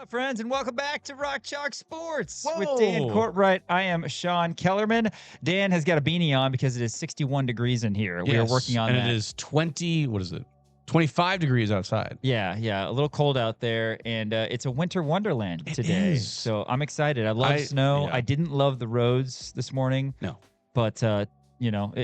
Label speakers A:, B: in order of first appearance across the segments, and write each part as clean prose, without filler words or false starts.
A: up, friends, and welcome back to Rock Chalk Sports with
B: Whoa.
A: Dan Courtwright. I am Sean Kellerman. Dan has got a beanie on because it is 61 degrees in here. We are working on
B: and
A: that.
B: it is 25 degrees outside.
A: Yeah, a little cold out there, and it's a winter wonderland today.
B: is.
A: So I'm excited. I love snow.
B: yeah.
A: I didn't love the roads this morning.
B: No.
A: But, it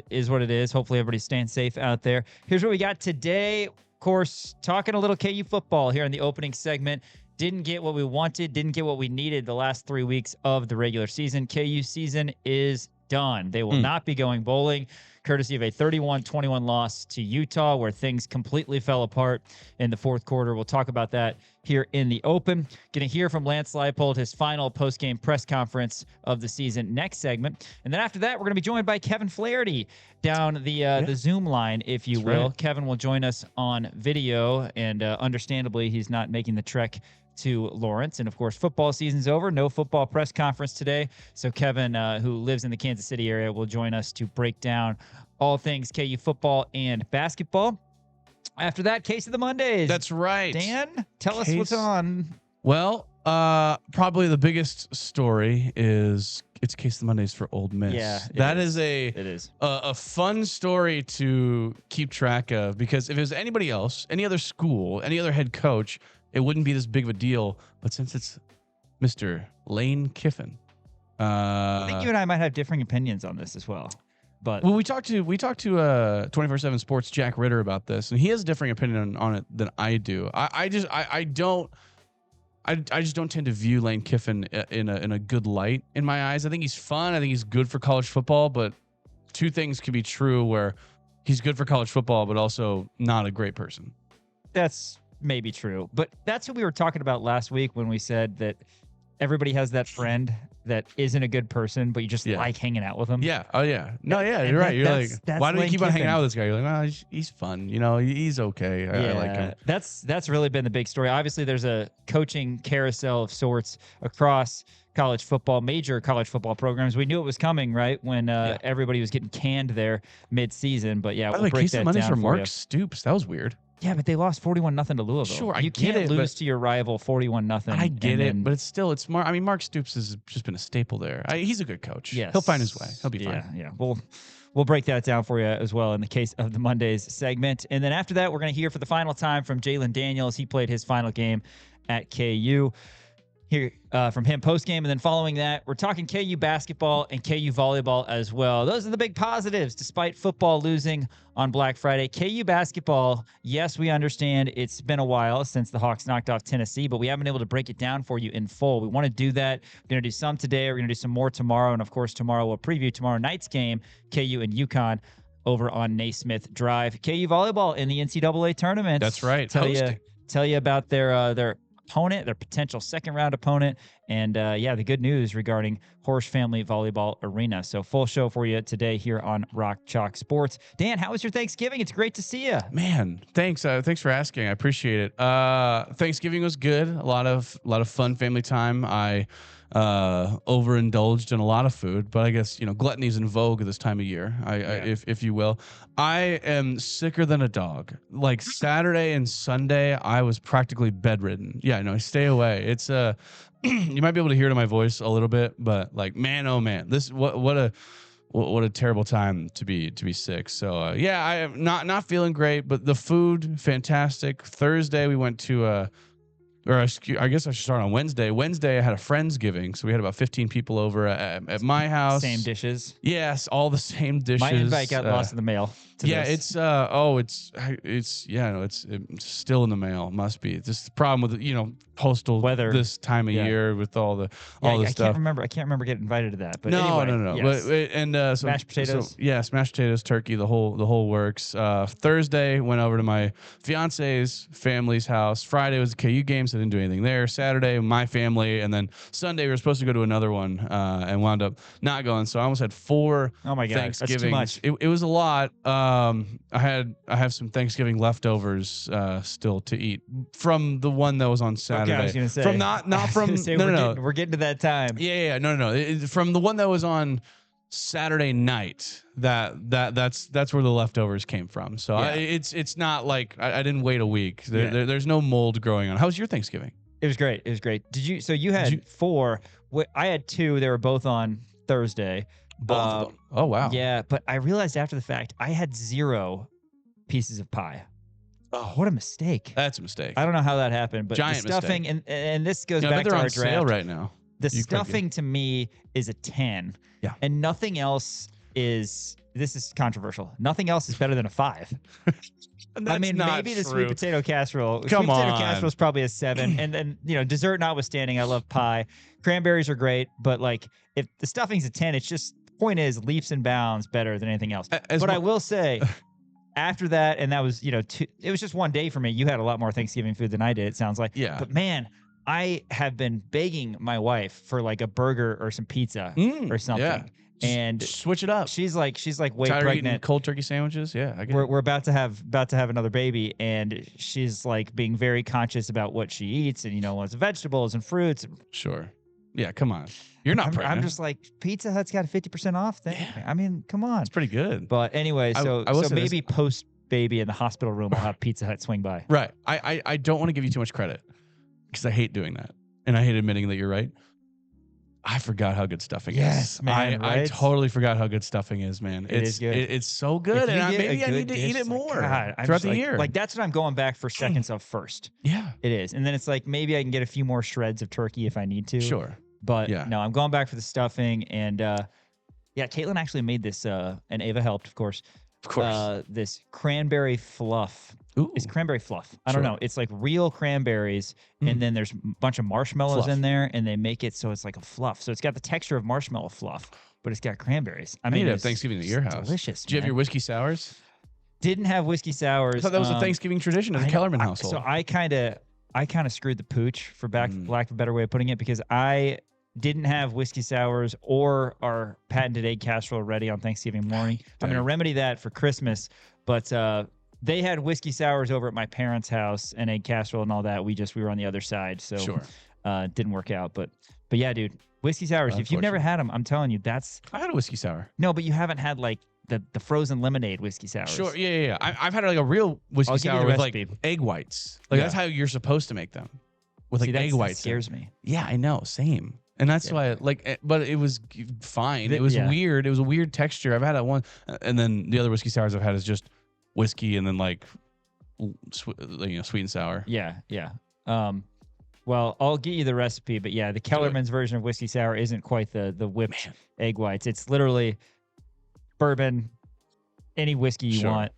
A: is what it is. Hopefully everybody's staying safe out there. Here's what we got today. Of course, talking a little KU football here in the opening segment. Didn't get what we wanted, didn't get what we needed the last 3 weeks of the regular season. KU season is done. They will not be going bowling, courtesy of a 31-21 loss to Utah, where things completely fell apart in the fourth quarter. We'll talk about that here in the open. Going to hear from Lance Leipold, his final post-game press conference of the season, next segment. And then after that, we're going to be joined by Kevin Flaherty down the Zoom line, if you will.
B: Right.
A: Kevin will join us on video, and understandably, he's not making the trek to Lawrence. And of course, football season's over. No football press conference today. So Kevin, who lives in the Kansas City area, will join us to break down all things KU football and basketball. After that, Case of the Mondays.
B: That's right.
A: Dan, tell us what's on.
B: Well, probably the biggest story is it's Case of the Mondays for Ole Miss.
A: Yeah,
B: it
A: is
B: a fun story to keep track of, because if it was anybody else, any other school, any other head coach, it wouldn't be this big of a deal. But since it's Mr. Lane Kiffin,
A: I think you and I might have differing opinions on this as well. But
B: we talked to 24/7 Sports Jack Ritter about this, and he has a differing opinion on it than I do. I just don't tend to view Lane Kiffin in a good light in my eyes. I think he's fun. I think he's good for college football, but two things can be true where he's good for college football, but also not a great person.
A: that's maybe true. But that's what we were talking about last week when we said that everybody has that friend that isn't a good person, but you just like hanging out with them.
B: Yeah. Oh, yeah. No, yeah,
A: And
B: you're right. You're
A: that's
B: why do you
A: Lane
B: keep on hanging
A: Kiffin.
B: out with this guy? You're like, well, he's fun. He's okay. I like him.
A: That's really been the big story. Obviously, there's a coaching carousel of sorts across college football, major college football programs. We knew it was coming, right, when everybody was getting canned there mid-season. But yeah,
B: By the
A: we'll
B: way,
A: break
B: Case of
A: that
B: Mondays
A: down
B: for
A: for
B: Mark
A: you.
B: Stoops. That was weird.
A: Yeah, but they lost 41-0 to Louisville.
B: Sure, I
A: you
B: get
A: can't
B: it,
A: lose
B: but
A: to your rival 41-0.
B: I get
A: and
B: it,
A: then-
B: but it's Mark. I mean, Mark Stoops has just been a staple there. He's a good coach.
A: Yes.
B: He'll find his way. He'll be fine.
A: Yeah. We'll break that down for you as well in the Case of the Mondays segment. And then after that, we're going to hear for the final time from Jalon Daniels. He played his final game at KU. Hear from him post-game. And then following that, we're talking KU basketball and KU volleyball as well. Those are the big positives, despite football losing on Black Friday. KU basketball, yes, we understand it's been a while since the Hawks knocked off Tennessee, but we haven't been able to break it down for you in full. We want to do that. We're going to do some today. We're going to do some more tomorrow. And, of course, tomorrow we'll preview tomorrow night's game, KU and UConn, over on Naismith Drive. KU volleyball in the NCAA tournament.
B: That's right.
A: Tell you about their opponent, their potential second-round opponent, and the good news regarding Horsch Family Volleyball Arena. So full show for you today here on Rock Chalk Sports. Dan, how was your Thanksgiving? It's great to see you.
B: Man, thanks. Thanks for asking. I appreciate it. Thanksgiving was good. A lot of fun family time. I overindulged in a lot of food, but I guess gluttony is in vogue at this time of year. If you will. I am sicker than a dog. Like Saturday and Sunday, I was practically bedridden. Yeah, no, stay away. It's you might be able to hear it in my voice a little bit, but like, man, oh man, this what a terrible time to be sick. So I am not feeling great, but the food fantastic. Thursday we went to I guess I should start on Wednesday. Wednesday, I had a Friendsgiving, so we had about 15 people over at my house.
A: Same dishes.
B: Yes, all the same dishes.
A: My invite got lost in the mail.
B: It's still in the mail. Must be. This is the problem with postal
A: Weather
B: this time of year with all the
A: I
B: stuff.
A: I can't remember getting invited to that. But
B: No.
A: yes.
B: But so
A: mashed potatoes.
B: Mashed potatoes, turkey, the whole works. Thursday went over to my fiance's family's house. Friday was the KU game, so I didn't do anything there. Saturday, my family, and then Sunday we were supposed to go to another one and wound up not going. So I almost had 4
A: Oh my God, that's too
B: Thanksgivings.
A: much.
B: It was a lot. I have some Thanksgiving leftovers still to eat from the one that was on Saturday.
A: Okay, I was gonna say.
B: From not from no.
A: We're getting to that time.
B: Yeah. No. From the one that was on Saturday night. That's where the leftovers came from. So
A: Yeah.
B: it's not like I didn't wait a week. There's no mold growing on. How was your Thanksgiving?
A: It was great. It was great. So you had 4. I had 2. They were both on Thursday.
B: Both of them. Oh, wow.
A: Yeah, but I realized after the fact I had 0 pieces of pie.
B: Oh,
A: what a mistake.
B: That's a mistake.
A: I don't know how that happened, but
B: Giant
A: the stuffing,
B: mistake.
A: and this goes
B: I
A: back
B: bet they're
A: to our
B: on
A: draft
B: sale right now.
A: The stuffing to me is a 10.
B: Yeah.
A: And nothing else is, this is controversial. Nothing else is better than a 5. I mean, maybe the sweet potato casserole. Sweet potato casserole is probably a 7. And then, dessert notwithstanding, I love pie. Cranberries are great, but like if the stuffing's a 10, it's just, the point is leaps and bounds better than anything else. But I will say, after that, and that was, it was just one day for me. You had a lot more Thanksgiving food than I did, it sounds like.
B: Yeah.
A: But man, I have been begging my wife for like a burger or some pizza or something.
B: Yeah.
A: And
B: switch it up.
A: She's like way
B: Tired
A: pregnant.
B: Eating cold turkey sandwiches. Yeah, I get
A: we're about to have another baby, and she's like being very conscious about what she eats, and wants vegetables and fruits.
B: Sure. Yeah, come on. You're not pregnant.
A: I'm just like, Pizza Hut's got a 50% off thing. Yeah. I mean, come on.
B: It's pretty good.
A: But anyway, so maybe post baby in the hospital room, I'll have Pizza Hut swing by.
B: Right. I don't want to give you too much credit because I hate doing that, and I hate admitting that you're right. I forgot how good stuffing is.
A: Man,
B: I totally forgot how good stuffing is, man.
A: It is good.
B: It's so good, and maybe I need to eat it more throughout the year.
A: Like that's what I'm going back for seconds of first.
B: Yeah,
A: it is, and then it's like maybe I can get a few more shreds of turkey if I need to.
B: Sure,
A: but no, I'm going back for the stuffing, and Caitlin actually made this, and Ava helped, of course. This cranberry fluff.
B: Ooh.
A: It's cranberry fluff. I don't know. It's like real cranberries, and then there's a bunch of marshmallows in there, and they make it so it's like a fluff. So it's got the texture of marshmallow fluff, but it's got cranberries. I mean,
B: need to have Thanksgiving at your house.
A: Delicious.
B: Did you have your whiskey sours?
A: Didn't have whiskey sours.
B: I thought that was a Thanksgiving tradition of the Kellerman household.
A: So I kind of screwed the pooch, for lack of a better way of putting it, because I didn't have whiskey sours or our patented egg casserole ready on Thanksgiving morning. I'm going to remedy that for Christmas, but they had whiskey sours over at my parents' house and egg casserole and all that. We were on the other side, so it didn't work out. But yeah, dude, whiskey sours. If you've never had them, I'm telling you, I
B: had a whiskey sour.
A: No, but you haven't had like the frozen lemonade whiskey sours.
B: Sure, yeah. I've had like a real whiskey sour with like egg whites. Like that's how you're supposed to make them, with like egg whites.
A: That scares me.
B: Yeah, I know. Same. And that's why, but it was fine. It was weird. It was a weird texture. I've had that one, and then the other whiskey sours I've had is just whiskey and then like sweet and sour.
A: Yeah. Well, I'll get you the recipe, but yeah, the Kellerman's version of whiskey sour isn't quite the whipped egg whites. It's literally bourbon, any whiskey you want.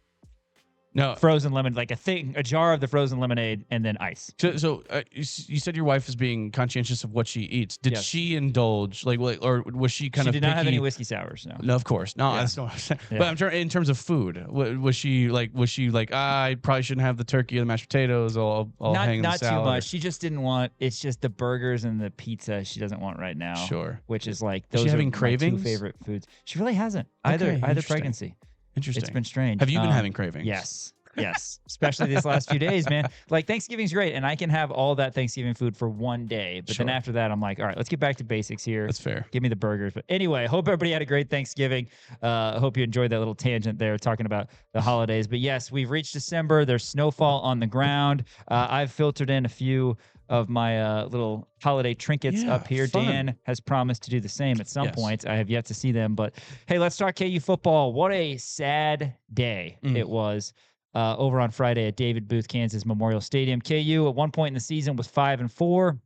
A: No, frozen lemon, like a jar of the frozen lemonade, and then ice.
B: So you said your wife is being conscientious of what she eats. Did she indulge, or was she kind of?
A: She did not have any whiskey sours. No,
B: of course, no. That's not what I'm saying. Yeah. But I'm sure in terms of food, was she like? I probably shouldn't have the turkey or the mashed potatoes. I'll hang in the salad.
A: Not too much. She just didn't want. It's just the burgers and the pizza she doesn't want right now.
B: Sure.
A: Which is like those
B: is she
A: are
B: having
A: my
B: cravings?
A: 2 favorite foods. She really hasn't either pregnancy.
B: Interesting.
A: It's been strange.
B: Have you been having cravings?
A: Yes, especially these last few days, man. Like Thanksgiving's great, and I can have all that Thanksgiving food for one day. But then after that, I'm like, all right, let's get back to basics here.
B: That's fair.
A: Give me the burgers. But anyway, hope everybody had a great Thanksgiving. I hope you enjoyed that little tangent there talking about the holidays. But yes, we've reached December. There's snowfall on the ground. I've filtered in a few of my little holiday trinkets up here.
B: Fun.
A: Dan has promised to do the same at some point. I have yet to see them. But hey, let's talk KU football. What a sad day it was. Over on Friday at David Booth, Kansas Memorial Stadium. KU at one point in the season was 5-4.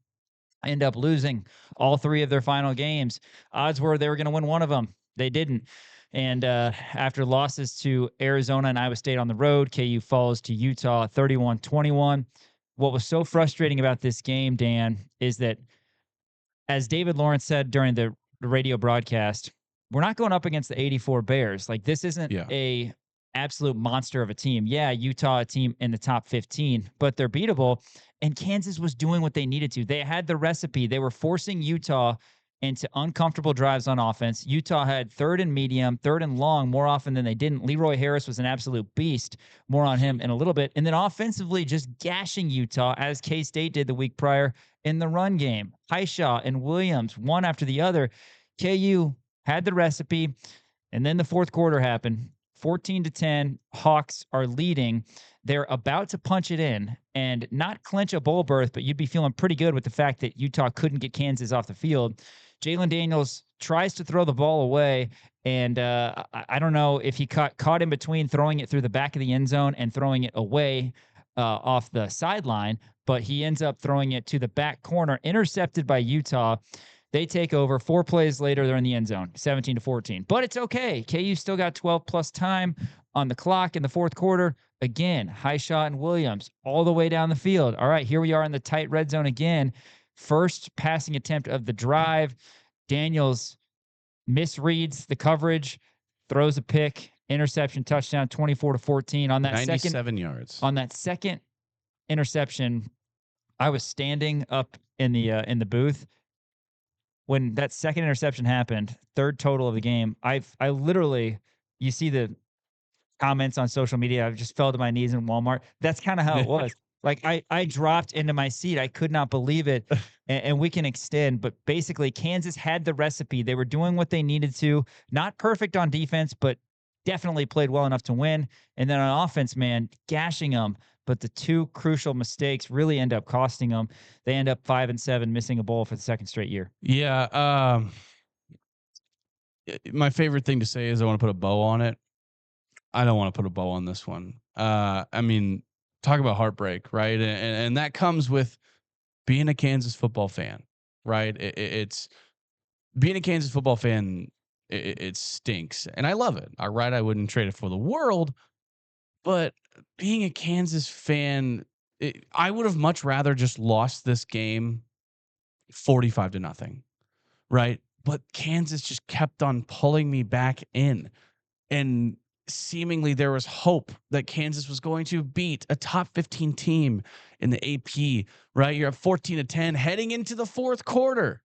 A: End up losing all 3 of their final games. Odds were they were going to win one of them. They didn't. And after losses to Arizona and Iowa State on the road, KU falls to Utah 31-21. What was so frustrating about this game, Dan, is that, as David Lawrence said during the radio broadcast, we're not going up against the 84 Bears. Like, this isn't a absolute monster of a team. Yeah, Utah, a team in the top 15, but they're beatable. And Kansas was doing what they needed to. They had the recipe. They were forcing Utah into uncomfortable drives on offense. Utah had 3rd and medium, 3rd and long more often than they didn't. Leroy Harris was an absolute beast. More on him in a little bit. And then offensively, just gashing Utah, as K-State did the week prior in the run game. Highshaw and Williams, one after the other. KU had the recipe. And then the fourth quarter happened. 14-10, Hawks are leading. They're about to punch it in and not clinch a bowl berth, but you'd be feeling pretty good with the fact that Utah couldn't get Kansas off the field. Jalon Daniels tries to throw the ball away, and I don't know if he caught in between throwing it through the back of the end zone and throwing it away off the sideline, but he ends up throwing it to the back corner, intercepted by Utah. They take over. 4 plays later, they're in the end zone, 17-14. But it's okay. KU still got 12 plus time on the clock in the fourth quarter. Again, Highshot and Williams all the way down the field. All right, here we are in the tight red zone again. First passing attempt of the drive. Daniels misreads the coverage, throws a pick, interception, touchdown, 24-14. On that
B: 97 yards.
A: On that second interception, I was standing up in the booth when that second interception happened, third total of the game. I literally, you see the comments on social media, I just fell to my knees in Walmart. That's kind of how it was. Like I dropped into my seat. I could not believe it. And we can extend, but basically Kansas had the recipe. They were doing what they needed to. Not perfect on defense, but definitely played well enough to win. And then on offense, man, gashing them. But the two crucial mistakes really end up costing them. They end up 5-7, missing a bowl for the second straight year.
B: Yeah. My favorite thing to say is I want to put a bow on it. I don't want to put a bow on this one. I mean, talk about heartbreak, right? And that comes with being a Kansas football fan, right? It's being a Kansas football fan. It stinks, and I love it. All right, I wouldn't trade it for the world, but being a Kansas fan, I would have much rather just lost this game 45-0, right? But Kansas just kept on pulling me back in, and seemingly there was hope that Kansas was going to beat a top 15 team in the AP, right? You're at 14-10 heading into the fourth quarter,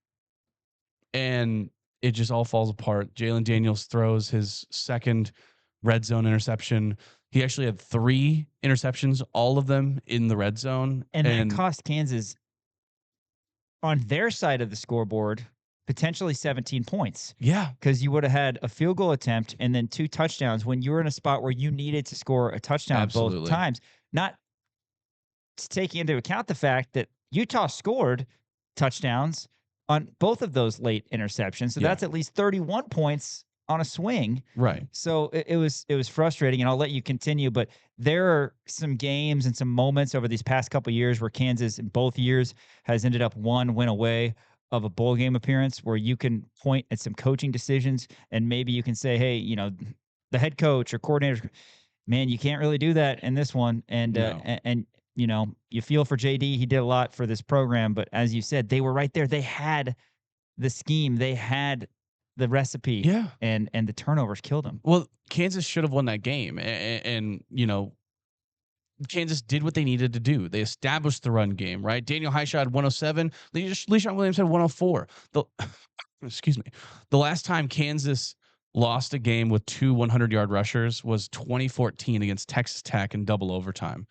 B: and it just all falls apart. Jalon Daniels throws his second red zone interception. He actually had 3 interceptions, all of them in the red zone.
A: And that cost Kansas, on their side of the scoreboard, potentially 17 points.
B: Yeah.
A: Because you would have had a field goal attempt and then 2 touchdowns when you were in a spot where you needed to score a touchdown both times. Not taking into account the fact that Utah scored touchdowns on both of those late interceptions. So that's at least 31 points on a swing.
B: Right.
A: So it was frustrating, and I'll let you continue, but there are some games and some moments over these past couple of years where Kansas in both years has ended up 1 win away of a bowl game appearance, where you can point at some coaching decisions and maybe you can say, hey, you know, the head coach or coordinator, man, you can't really do that in this one. And and you know, you feel for JD. He did a lot for this program, but as you said, they were right there. They had the scheme. They had the recipe.
B: Yeah.
A: And the turnovers killed them.
B: Well, Kansas should have won that game. And you know, Kansas did what they needed to do. They established the run game, right? Daniel Highshot had 107. LeSean Williams had 104. Excuse me. The last time Kansas lost a game with 2 100-yard rushers was 2014 against Texas Tech in double overtime.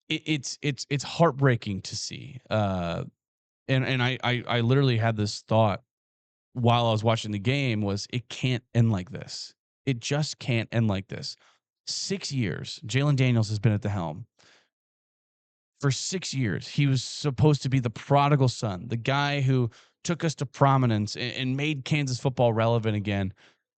B: It's heartbreaking to see. And I literally had this thought while I was watching the game, was it can't end like this. It just can't end like this. 6 years, Jalon Daniels has been at the helm. For 6 years, he was supposed to be the prodigal son, the guy who took us to prominence and made Kansas football relevant again.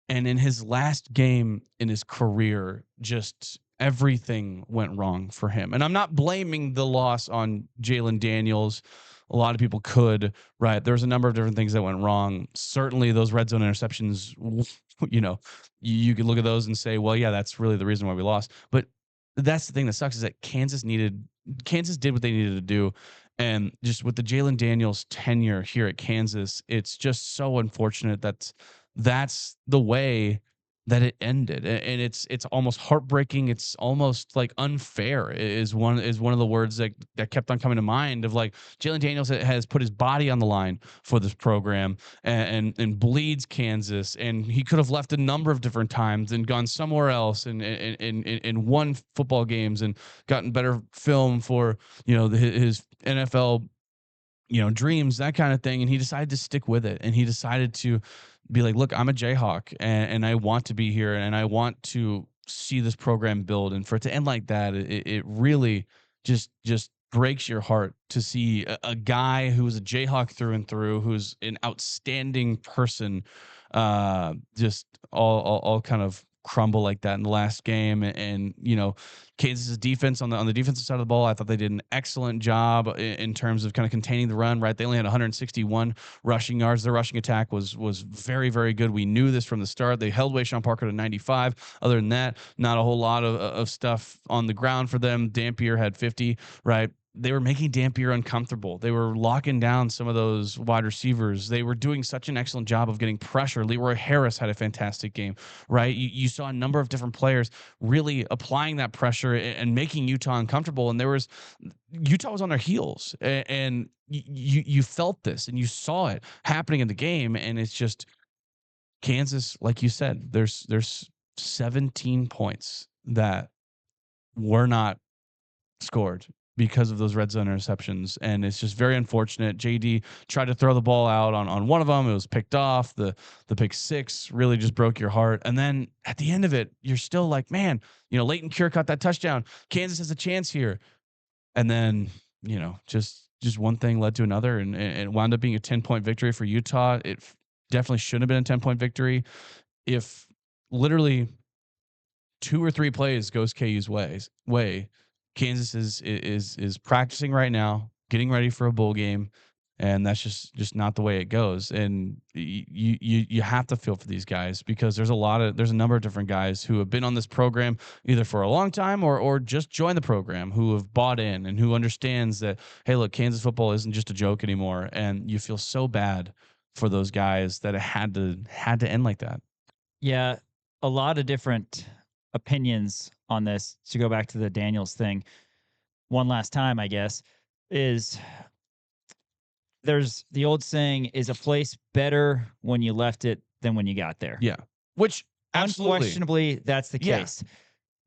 B: And in his last game in his career, just everything went wrong for him. And I'm not blaming the loss on Jalon Daniels. A lot of people could, right? There's a number of different things that went wrong. Certainly those red zone interceptions, you know, you could look at those and say, well, yeah, that's really the reason why we lost. But that's the thing that sucks, is that Kansas did what they needed to do. And just with the Jalon Daniels tenure here at Kansas, it's just so unfortunate that that's the way that it ended. And it's almost heartbreaking. It's almost like unfair is one of the words that kept on coming to mind, of like, Jalon Daniels has put his body on the line for this program and bleeds Kansas. And he could have left a number of different times and gone somewhere else and won football games and gotten better film for, you know, his NFL, you know, dreams, that kind of thing. And he decided to stick with it. And he decided to be like, look, I'm a Jayhawk and I want to be here and I want to see this program build. And for it to end like that, it really just breaks your heart to see a guy who is a Jayhawk through and through, who's an outstanding person, just all kind of crumble like that in the last game. And you know, Kansas's defense on the defensive side of the ball, I thought they did an excellent job in terms of kind of containing the run. Right, they only had 161 rushing yards. Their rushing attack was very good. We knew this from the start. They held Wayshawn Parker to 95. Other than that, not a whole lot of stuff on the ground for them. Dampier had 50. Right, they were making Dampier uncomfortable. They were locking down some of those wide receivers. They were doing such an excellent job of getting pressure. Leroy Harris had a fantastic game, right? You saw a number of different players really applying that pressure and making Utah uncomfortable. And Utah was on their heels, and you felt this and you saw it happening in the game. And it's just Kansas, like you said, there's 17 points that were not scored because of those red zone interceptions. And it's just very unfortunate. JD tried to throw the ball out on one of them. It was picked off. The pick six really just broke your heart. And then at the end of it, you're still like, man, you know, Leighton Cure caught that touchdown. Kansas has a chance here. And then, you know, just one thing led to another, and it wound up being a 10-point victory for Utah. It definitely shouldn't have been a 10-point victory. If literally 2 or 3 plays goes KU's way, Kansas is practicing right now, getting ready for a bowl game, and that's just not the way it goes. And you have to feel for these guys, because there's a number of different guys who have been on this program either for a long time or just joined the program, who have bought in and who understands that, hey, look, Kansas football isn't just a joke anymore. And you feel so bad for those guys that it had to end like that.
A: Yeah, a lot of different opinions on this. To go back to the Daniels thing one last time, I guess, is there's the old saying, is a place better when you left it than when you got there?
B: Yeah. Which absolutely.
A: Unquestionably, that's the
B: Yeah.
A: case.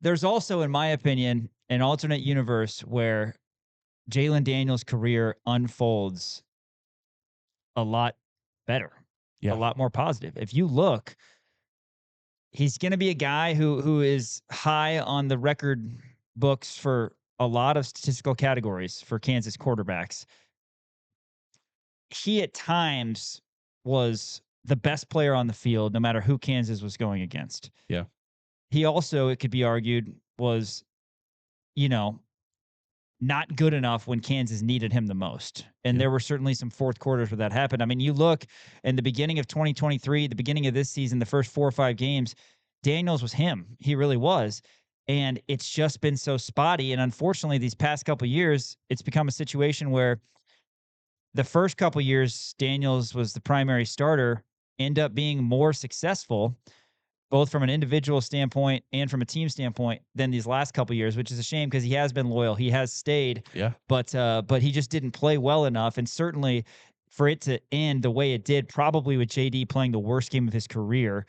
A: There's also, in my opinion, an alternate universe where Jalon Daniels' career unfolds a lot better, a
B: Yeah.
A: lot more positive. If you look, he's going to be a guy who is high on the record books for a lot of statistical categories for Kansas quarterbacks. He at times was the best player on the field, no matter who Kansas was going against.
B: Yeah.
A: He also, it could be argued, was, you know, not good enough when Kansas needed him the most. And
B: Yeah.
A: there were certainly some fourth quarters where that happened. I mean, you look in the beginning of 2023, the beginning of this season, the first 4 or 5 games, Daniels was him. He really was. And it's just been so spotty. And unfortunately, these past couple of years, it's become a situation where the first couple of years, Daniels was the primary starter, end up being more successful, both from an individual standpoint and from a team standpoint, than these last couple of years, which is a shame because he has been loyal. He has stayed.
B: Yeah.
A: But he just didn't play well enough. And certainly for it to end the way it did, probably with JD playing the worst game of his career,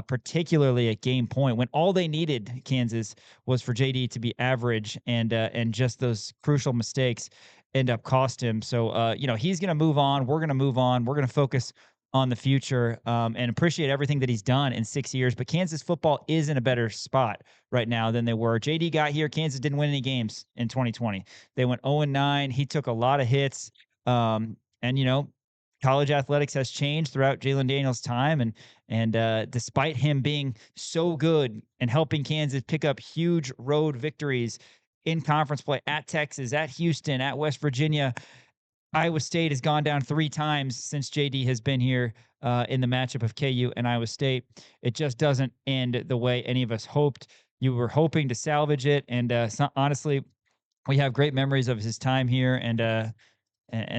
A: particularly at game point, when all they needed, Kansas, was for JD to be average, and just those crucial mistakes end up cost him. So, he's going to move on. We're going to move on. We're going to focus on the future, and appreciate everything that he's done in 6 years. But Kansas football is in a better spot right now than they were. JD got here. Kansas didn't win any games in 2020. They went 0-9. He took a lot of hits. College athletics has changed throughout Jalon Daniels' time. And despite him being so good and helping Kansas pick up huge road victories in conference play at Texas, at Houston, at West Virginia, Iowa State has gone down 3 times since JD has been here, in the matchup of KU and Iowa State. It just doesn't end the way any of us hoped. You were hoping to salvage it, and honestly, we have great memories of his time here, and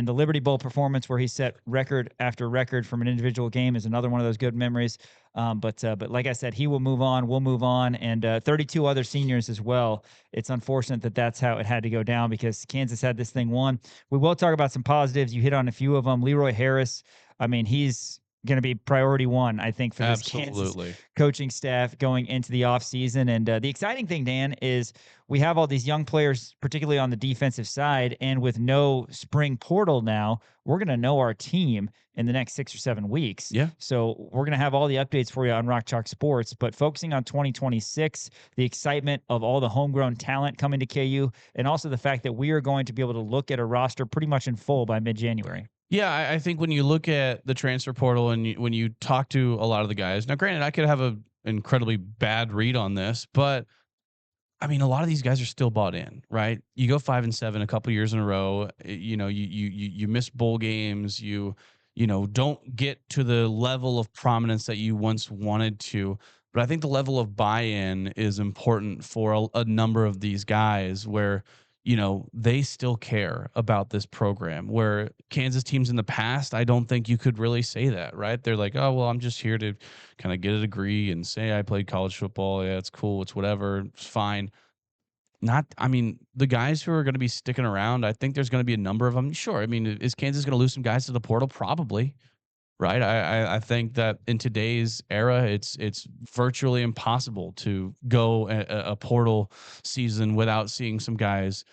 A: the Liberty Bowl performance where he set record after record from an individual game is another one of those good memories. But like I said, he will move on. We'll move on, and 32 other seniors as well. It's unfortunate that that's how it had to go down, because Kansas had this thing won. We will talk about some positives. You hit on a few of them. Leroy Harris, I mean, he's going to be priority one, I think, for this Kansas
B: Absolutely.
A: coaching staff going into the offseason. And the exciting thing, Dan, is we have all these young players, particularly on the defensive side. And with no spring portal now, we're going to know our team in the next 6 or 7 weeks.
B: Yeah.
A: So we're going to have all the updates for you on Rock Chalk Sports, but focusing on 2026, the excitement of all the homegrown talent coming to KU, and also the fact that we are going to be able to look at a roster pretty much in full by mid-January.
B: Yeah, I think when you look at the transfer portal and when you talk to a lot of the guys, now granted, I could have an incredibly bad read on this, but I mean, a lot of these guys are still bought in, right? You go 5-7 a couple years in a row. You miss bowl games. You don't get to the level of prominence that you once wanted to. But I think the level of buy-in is important for a number of these guys, where they still care about this program. Where Kansas teams in the past, I don't think you could really say that, right? They're like, oh well, I'm just here to kind of get a degree and say I played college football. Yeah, it's cool. It's whatever. It's fine. I mean, the guys who are going to be sticking around, I think there's going to be a number of them. Sure. I mean, is Kansas going to lose some guys to the portal? Probably. Right. I think that in today's era, it's virtually impossible to go a portal season without seeing some guys,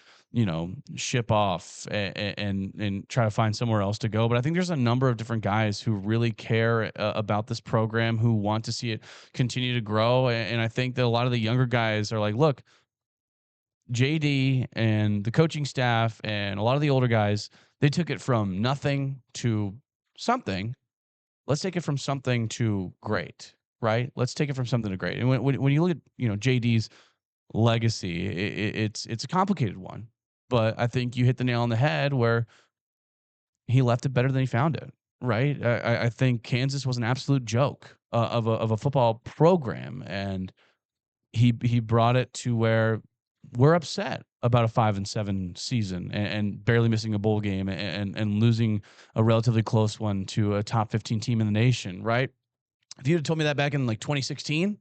B: ship off and try to find somewhere else to go. But I think there's a number of different guys who really care about this program, who want to see it continue to grow. And I think that a lot of the younger guys are like, look, JD and the coaching staff and a lot of the older guys, they took it from nothing to something. Let's take it from something to great, right? Let's take it from something to great. And when you look at JD's legacy, it's a complicated one, but I think you hit the nail on the head where he left it better than he found it, right? I think Kansas was an absolute joke of a football program, and he brought it to where we're upset about a 5-7 season and barely missing a bowl game and losing a relatively close one to a top 15 team in the nation, right? If you'd have told me that back in like 2016,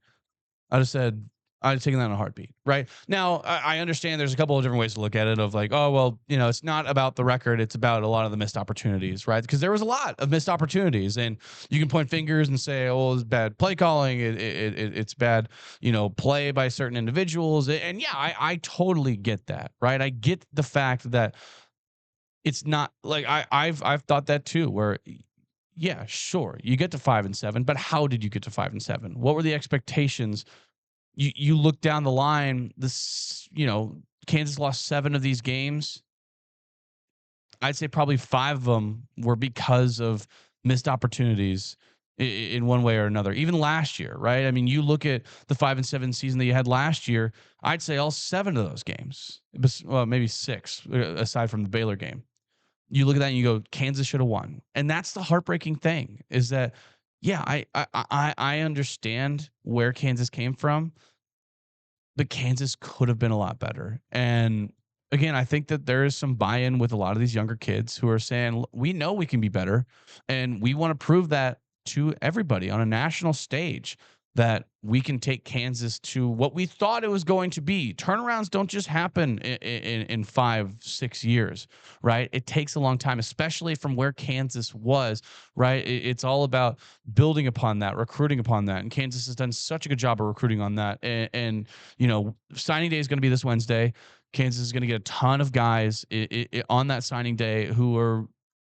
B: I'd have said, I'd have taken that in a heartbeat, right? Now, I understand there's a couple of different ways to look at it of like, oh, well, it's not about the record. It's about a lot of the missed opportunities, right? Because there was a lot of missed opportunities, and you can point fingers and say, oh, it's bad play calling. It's bad, play by certain individuals. And yeah, I totally get that, right? I get the fact that it's not like I've thought that too, where yeah, sure, you get to 5-7, but how did you get to 5-7? What were the expectations? You look down the line, Kansas lost 7 of these games. I'd say probably 5 of them were because of missed opportunities in one way or another. Even last year, right? I mean, you look at the 5-7 season that you had last year, I'd say all 7 of those games, well, maybe 6, aside from the Baylor game. You look at that and you go, Kansas should have won. And that's the heartbreaking thing, is that yeah, I understand where Kansas came from, but Kansas could have been a lot better. And again, I think that there is some buy-in with a lot of these younger kids who are saying, we know we can be better, and we want to prove that to everybody on a national stage, that we can take Kansas to what we thought it was going to be. Turnarounds don't just happen in 5-6 years, right? It takes a long time, especially from where Kansas was, right? It's all about building upon that, recruiting upon that. And Kansas has done such a good job of recruiting on that. And signing day is going to be this Wednesday. Kansas is going to get a ton of guys on that signing day who are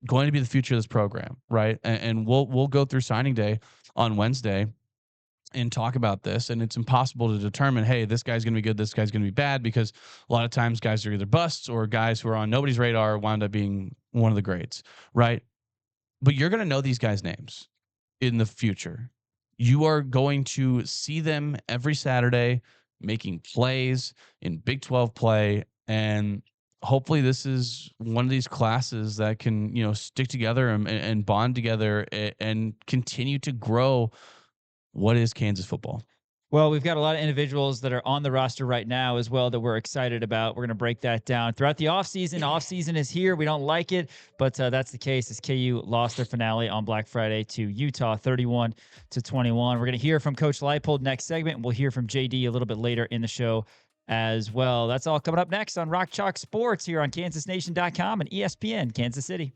B: going to be the future of this program, right? And we'll go through signing day on Wednesday and talk about this. And it's impossible to determine, hey, this guy's going to be good, this guy's going to be bad, because a lot of times guys are either busts or guys who are on nobody's radar wound up being one of the greats, right? But you're going to know these guys' names in the future. You are going to see them every Saturday making plays in Big 12 play. And hopefully this is one of these classes that can, stick together and bond together and continue to grow what is Kansas football.
A: Well, we've got a lot of individuals that are on the roster right now as well that we're excited about. We're going to break that down throughout the offseason. Offseason is here. We don't like it, but that's the case as KU lost their finale on Black Friday to Utah 31-21. We're going to hear from Coach Leipold next segment, and we'll hear from JD a little bit later in the show as well. That's all coming up next on Rock Chalk Sports here on KansasNation.com and ESPN Kansas City.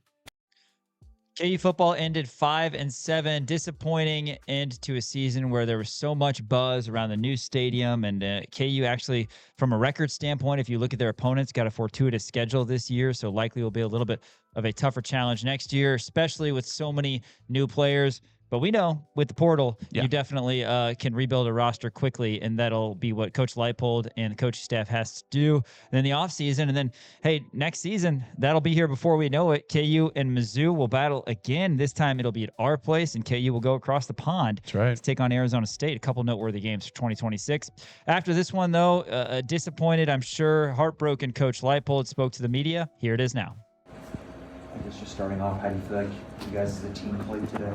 A: KU football ended 5-7. Disappointing end to a season where there was so much buzz around the new stadium. And KU actually, from a record standpoint, if you look at their opponents, got a fortuitous schedule this year. So likely will be a little bit of a tougher challenge next year, especially with so many new players. But we know with the portal, you definitely can rebuild a roster quickly, and that'll be what Coach Leipold and the coaching staff has to do. And then the offseason, and then, hey, next season, that'll be here before we know it. KU and Mizzou will battle again. This time it'll be at our place, and KU will go across the pond to take on Arizona State. A couple noteworthy games for 2026. After this one, though, disappointed, I'm sure, heartbroken Coach Leipold spoke to the media. Here it is now.
C: I guess just starting off, how do you feel like you guys as a team played today?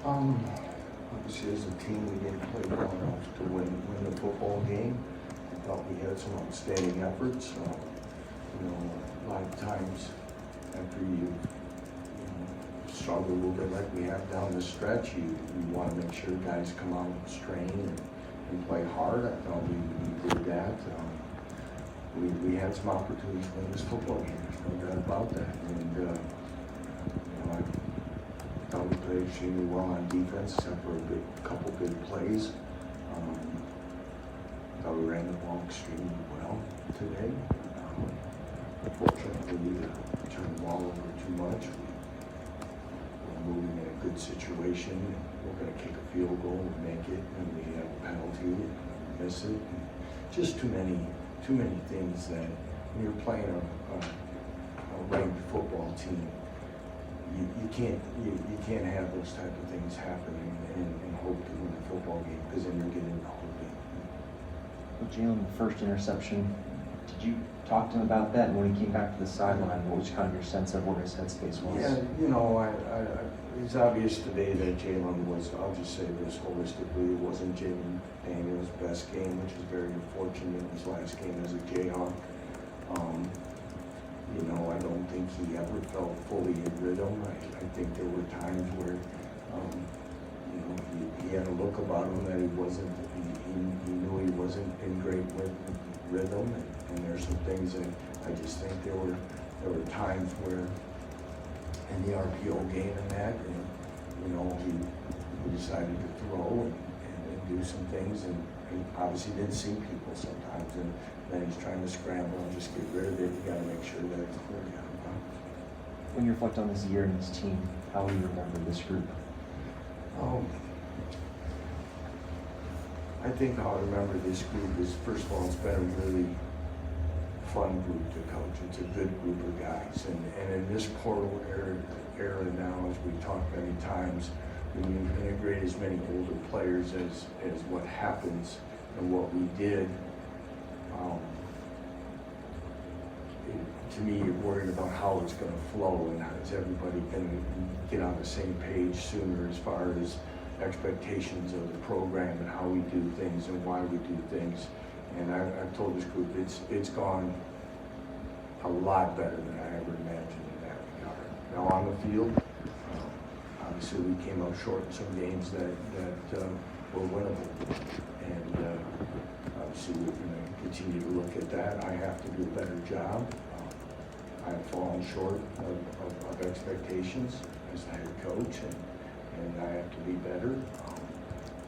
D: Obviously, as a team, we didn't play well enough to win the football game. I thought we had some outstanding efforts. A lot of times after you struggle a little bit like we have down the stretch, you want to make sure guys come out and strain and play hard. I thought we did that. We had some opportunities to win this football game. There's no doubt about that. And I thought we played extremely well on defense, except for a couple good plays. Thought we ran the ball extremely well today. Unfortunately, we turned the ball over too much. We're moving in a good situation. We're going to kick a field goal and make it, and we have a penalty and miss it. And just too many things that when you're playing a ranked football team, you can't have those type of things happening and hope to win the football game, because then you're getting the whole game.
C: With Jalon, the first interception, did you talk to him about that? And when he came back to the sideline, what was kind of your sense of where his headspace was?
D: Yeah, it's obvious today that Jalon was, I'll just say this holistically, it wasn't Jalon Daniels' best game, which is very unfortunate. His last game as a Jayhawk. I don't think he ever felt fully in rhythm. I think there were times where, he had a look about him that he knew he wasn't in great rhythm, and there's some things that I just think there were times where in the RPO game and that, he decided to throw and do some things, and obviously didn't see people sometimes, and then he's trying to scramble and just get rid of it. You got to make sure that it's clear.
C: When you reflect on this year and this team, how will you remember this group?
D: I think how I remember this group is, first of all, it's been a really fun group to coach. It's a good group of guys, and in this portal era now, as we've talked many times, when you integrate as many older players as what happens and what we did, to me, you're worried about how it's going to flow and how is everybody going to get on the same page sooner as far as expectations of the program and how we do things and why we do things. And I've told this group it's gone a lot better than I ever imagined in that regard. Now on the field, obviously we came up short in some games that were winnable, and obviously we're going to continue to look at that. I have to do a better job. I've fallen short of expectations as the head coach, and I have to be better.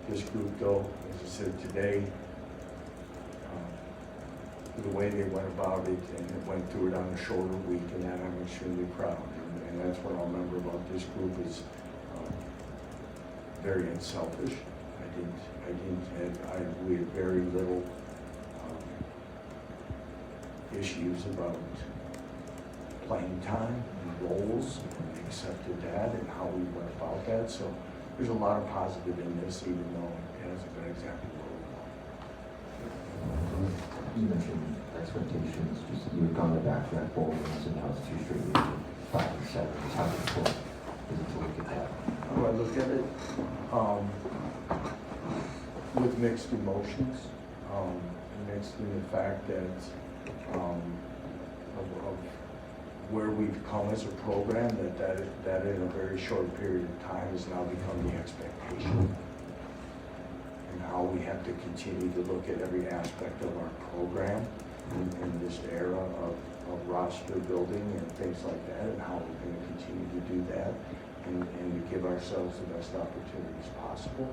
D: This group, though, as I said today, the way they went about it and went through it on a shorter week, and that I'm extremely proud. And that's what I'll remember about this group is very unselfish. We had very little issues about playing time and roles, and we accepted that and how we went about that. So there's a lot of positive in this, even though it hasn't been exactly what we want.
E: You mentioned expectations, just you had gone to back-to-back bowl games, and now it's 2 straight weeks, 5-7. How difficult is it to look at that?
D: How do I look at it? With mixed emotions, mixed in the fact that of where we've come as a program, that in a very short period of time has now become the expectation, and how we have to continue to look at every aspect of our program in this era of roster building and things like that, and how we're going to continue to do that, and to give ourselves the best opportunities possible.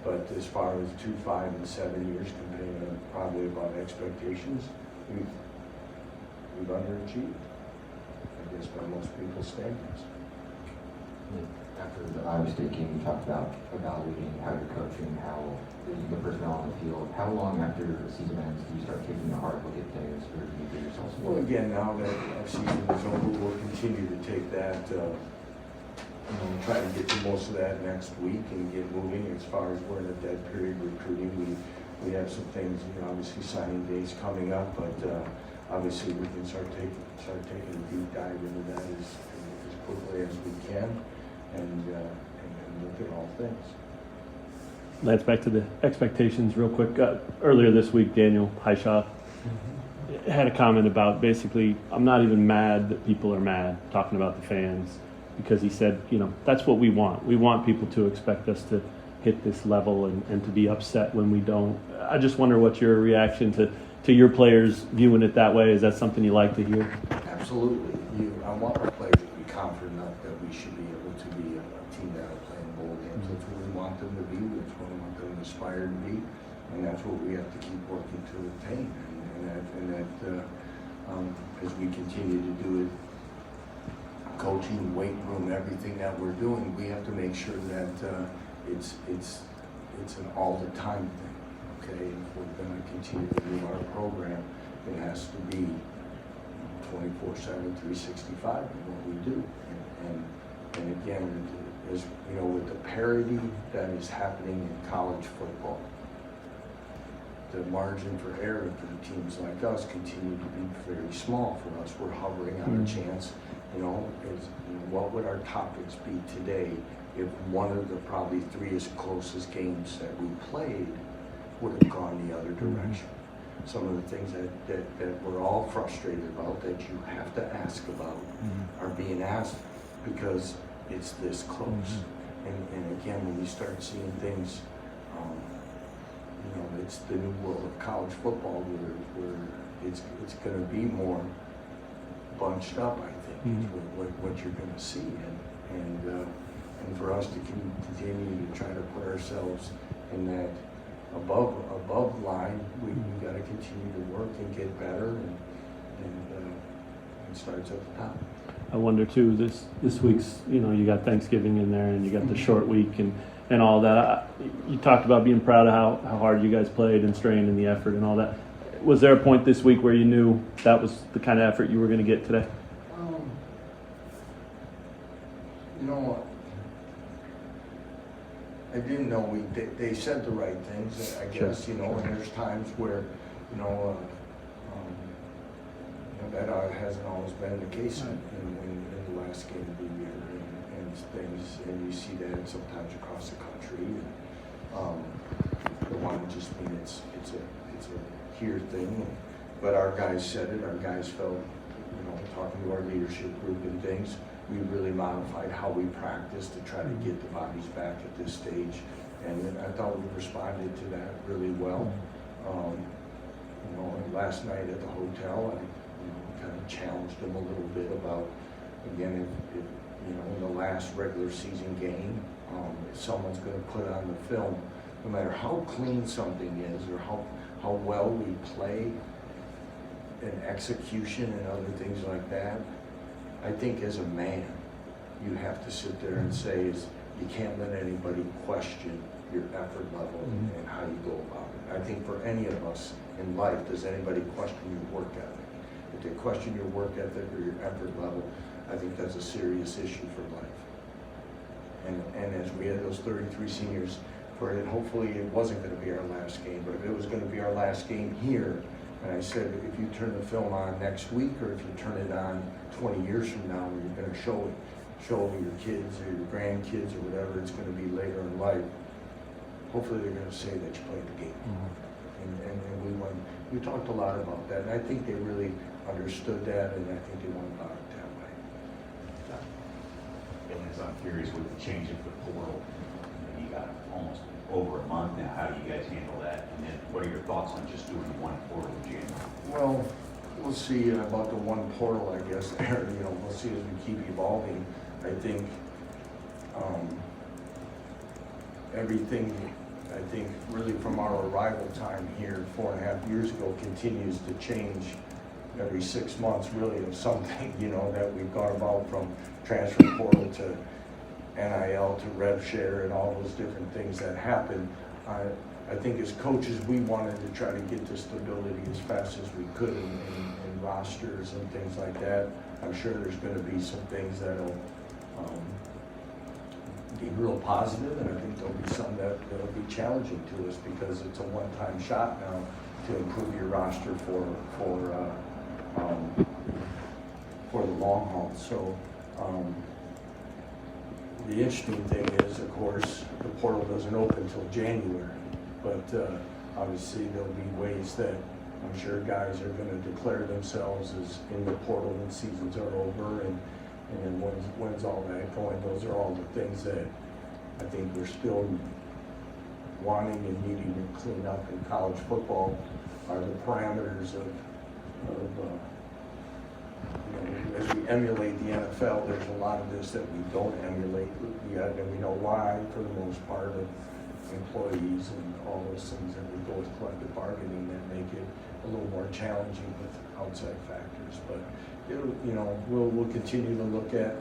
D: But as far as 2, 5, and 7 years compared probably about expectations, we've underachieved, I guess, by most people's standards.
E: After the Iowa State game, you talked about evaluating how you're coaching, how the personnel on the field. How long after the season ends do you start taking a hard look at things, or do you give yourself some?
D: Well, again, now that our season is over, we'll continue to take that, try to get to most of that next week and get moving. As far as we're in a dead period recruiting, we have some things, obviously signing days coming up, but obviously we can start taking a deep dive into that as quickly as we can, and look at all things.
F: Lance, back to the expectations real quick. Earlier this week, Daniel Highshaw had a comment about basically, I'm not even mad that people are mad, talking about the fans, because he said, that's what we want. We want people to expect us to hit this level and to be upset when we don't. I just wonder what your reaction to your players viewing it that way. Is that something you like to hear?
D: Absolutely. I want our players to be confident enough that we should be able to be a team that are playing bowl games. That's what we want them to be. That's what we want them to aspire to be. And that's what we have to keep working to attain. And that as we continue to do it, coaching, weight room, everything that we're doing, we have to make sure that it's an all the time thing. Okay, if we're going to continue to do our program, it has to be 24/7, 365 in what we do. And again, as with the parity that is happening in college football, the margin for error for the teams like us continue to be very small for us. We're hovering on a chance. What would our topics be today if one of the probably 3 as closest games that we played would have gone the other direction? Some of the things that we're all frustrated about, that you have to ask about, are being asked because it's this close. And again, when you start seeing things, it's the new world of college football where it's going to be more bunched up, I think, is what you're going to see. And for us to continue to try to put ourselves in that above line, we got to continue to work and get better, and it starts at the top.
F: I wonder too, this week's, you got Thanksgiving in there and you got the short week and all that. You talked about being proud of how hard you guys played and strained and the effort and all that. Was there a point this week where you knew that was the kind of effort you were going to get today?
D: I didn't know they said the right things, I guess, and there's times where, that hasn't always been the case in the last game of the year, and things, and you see that sometimes across the country. The one just mean it's a here thing, but our guys said it. Our guys felt, talking to our leadership group and things, we really modified how we practiced to try to get the bodies back at this stage, and I thought we responded to that really well. Last night at the hotel, I kind of challenged them a little bit about, again, if in the last regular season game, if someone's going to put on the film, no matter how clean something is or how well we play in execution and other things like that, I think as a man, you have to sit there and say, you can't let anybody question your effort level and how you go about it. I think for any of us in life, does anybody question your work ethic? If they question your work ethic or your effort level, I think that's a serious issue for life. And as we had those 33 seniors, hopefully it wasn't going to be our last game, but if it was going to be our last game here, and I said, if you turn the film on next week, or if you turn it on 20 years from now, where you're going to show your kids or your grandkids or whatever it's going to be later in life, hopefully they're going to say that you played the game. And we talked a lot about that, and I think they really understood that, and I think they went about it that way.
G: And as I'm curious, with the change of the portal, you got almost over a month now. How do you guys handle that? And then what are your thoughts on just doing one portal in January?
D: Well, we'll see about the one portal, I guess, there. We'll see as we keep evolving. I think everything, really from our arrival time here 4.5 years ago continues to change every 6 months, really, of something, that we've gone about, from transfer portal to NIL to rev share and all those different things that happen. I think as coaches, we wanted to try to get to stability as fast as we could in rosters and things like that. I'm sure there's going to be some things that'll be real positive, and I think there'll be some that'll be challenging to us, because it's a one-time shot now to improve your roster for the long haul. So the interesting thing is, of course, the portal doesn't open until January, but obviously there'll be ways that I'm sure guys are going to declare themselves as in the portal when seasons are over, and then when's all that going. Those are all the things that I think we're still wanting and needing to clean up in college football, are the parameters of as we emulate the NFL. There's a lot of this that we don't emulate yet, and we know why, for the most part, of employees and all those things that we go with collective bargaining that make it a little more challenging with outside factors. But we'll continue to look at,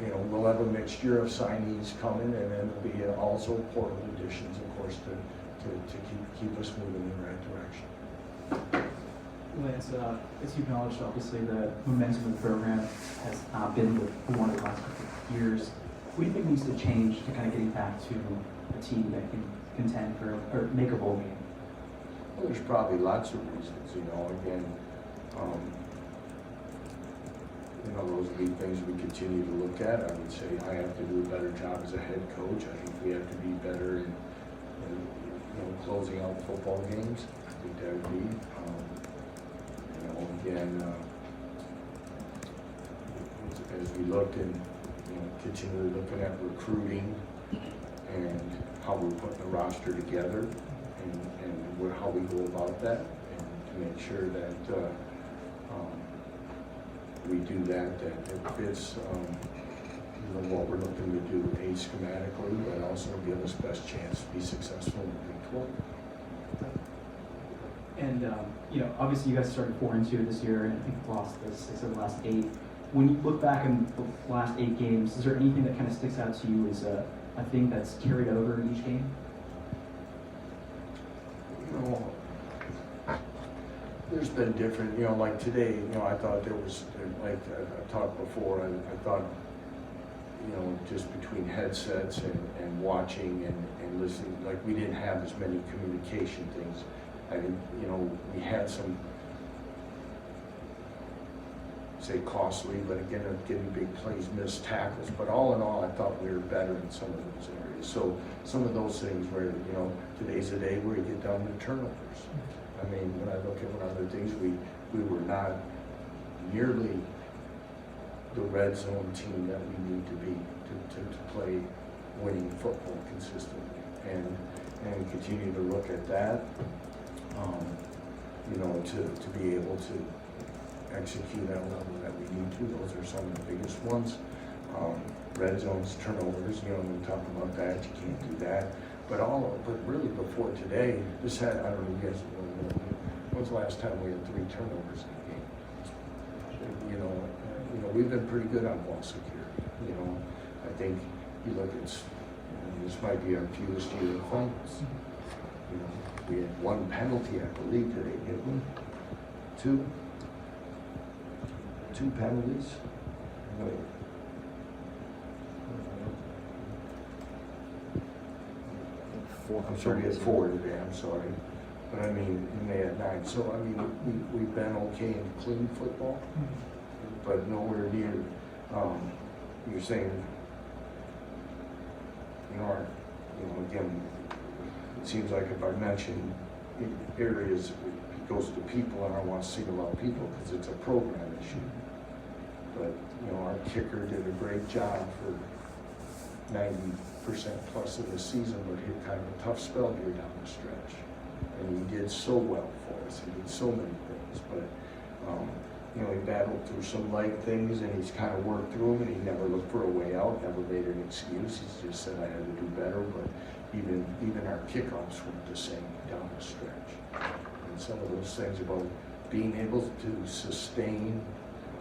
D: we'll have a mixture of signees coming, and then there'll be also portal additions, of course, to keep us moving in the right direction.
H: Lance, as you acknowledged, obviously the momentum of the program has been with one of the last couple of years. What do you think needs to change to kind of getting back to a team that can contend for or make a bowl game?
D: Well, there's probably lots of reasons. Again, those would be things we continue to look at. I would say I have to do a better job as a head coach. I think we have to be better in closing out football games. I think that would be. Again, as we looked and continually looking at recruiting and how we're putting the roster together, and how we go about that, and to make sure that we do that it fits what we're looking to do, schematically, but also give us best chance to be successful in the Big 12.
H: And obviously you guys started 4-2 this year, and I think lost the 6 of the last 8. When you look back in the last 8 games, is there anything that kind of sticks out to you as a thing that's carried over in each game?
D: There's been different, like today, I thought there was, like I talked before, I thought, just between headsets and watching and listening, like we didn't have as many communication things. I think, we had some, say, costly, but again, getting big plays, missed tackles. But all in all, I thought we were better in some of those areas. So some of those things where, today's a day where you get down to turnovers. I mean, when I look at other things, we were not nearly the red zone team that we need to be to play winning football consistently. And continue to look at that. To be able to execute at a level that we need to. Those are some of the biggest ones. Red zones, turnovers, we talk about that, you can't do that. But really before today, I don't know, you guys, when's the last time we had 3 turnovers in a game? We've been pretty good on ball security. I think you look at, this might be our fewest year of fumbles. We had 1 penalty, I believe, today, didn't we? 2 penalties. I'm sorry, we had 4 today, I'm sorry. But I mean, and they had 9. So, I mean, we've been okay in clean football, but nowhere near, you're saying, again, it seems like if I mention areas, it goes to people, and I want to single out people because it's a program issue. But, our kicker did a great job for 90 plus of the season, but hit kind of a tough spell here down the stretch. And he did so well for us. He did so many things, but you know, he battled through some leg things, and he's kind of worked through them, and he never looked for a way out, never made an excuse. He just said, I had to do better, but even our kickoffs weren't the same down the stretch. And some of those things about being able to sustain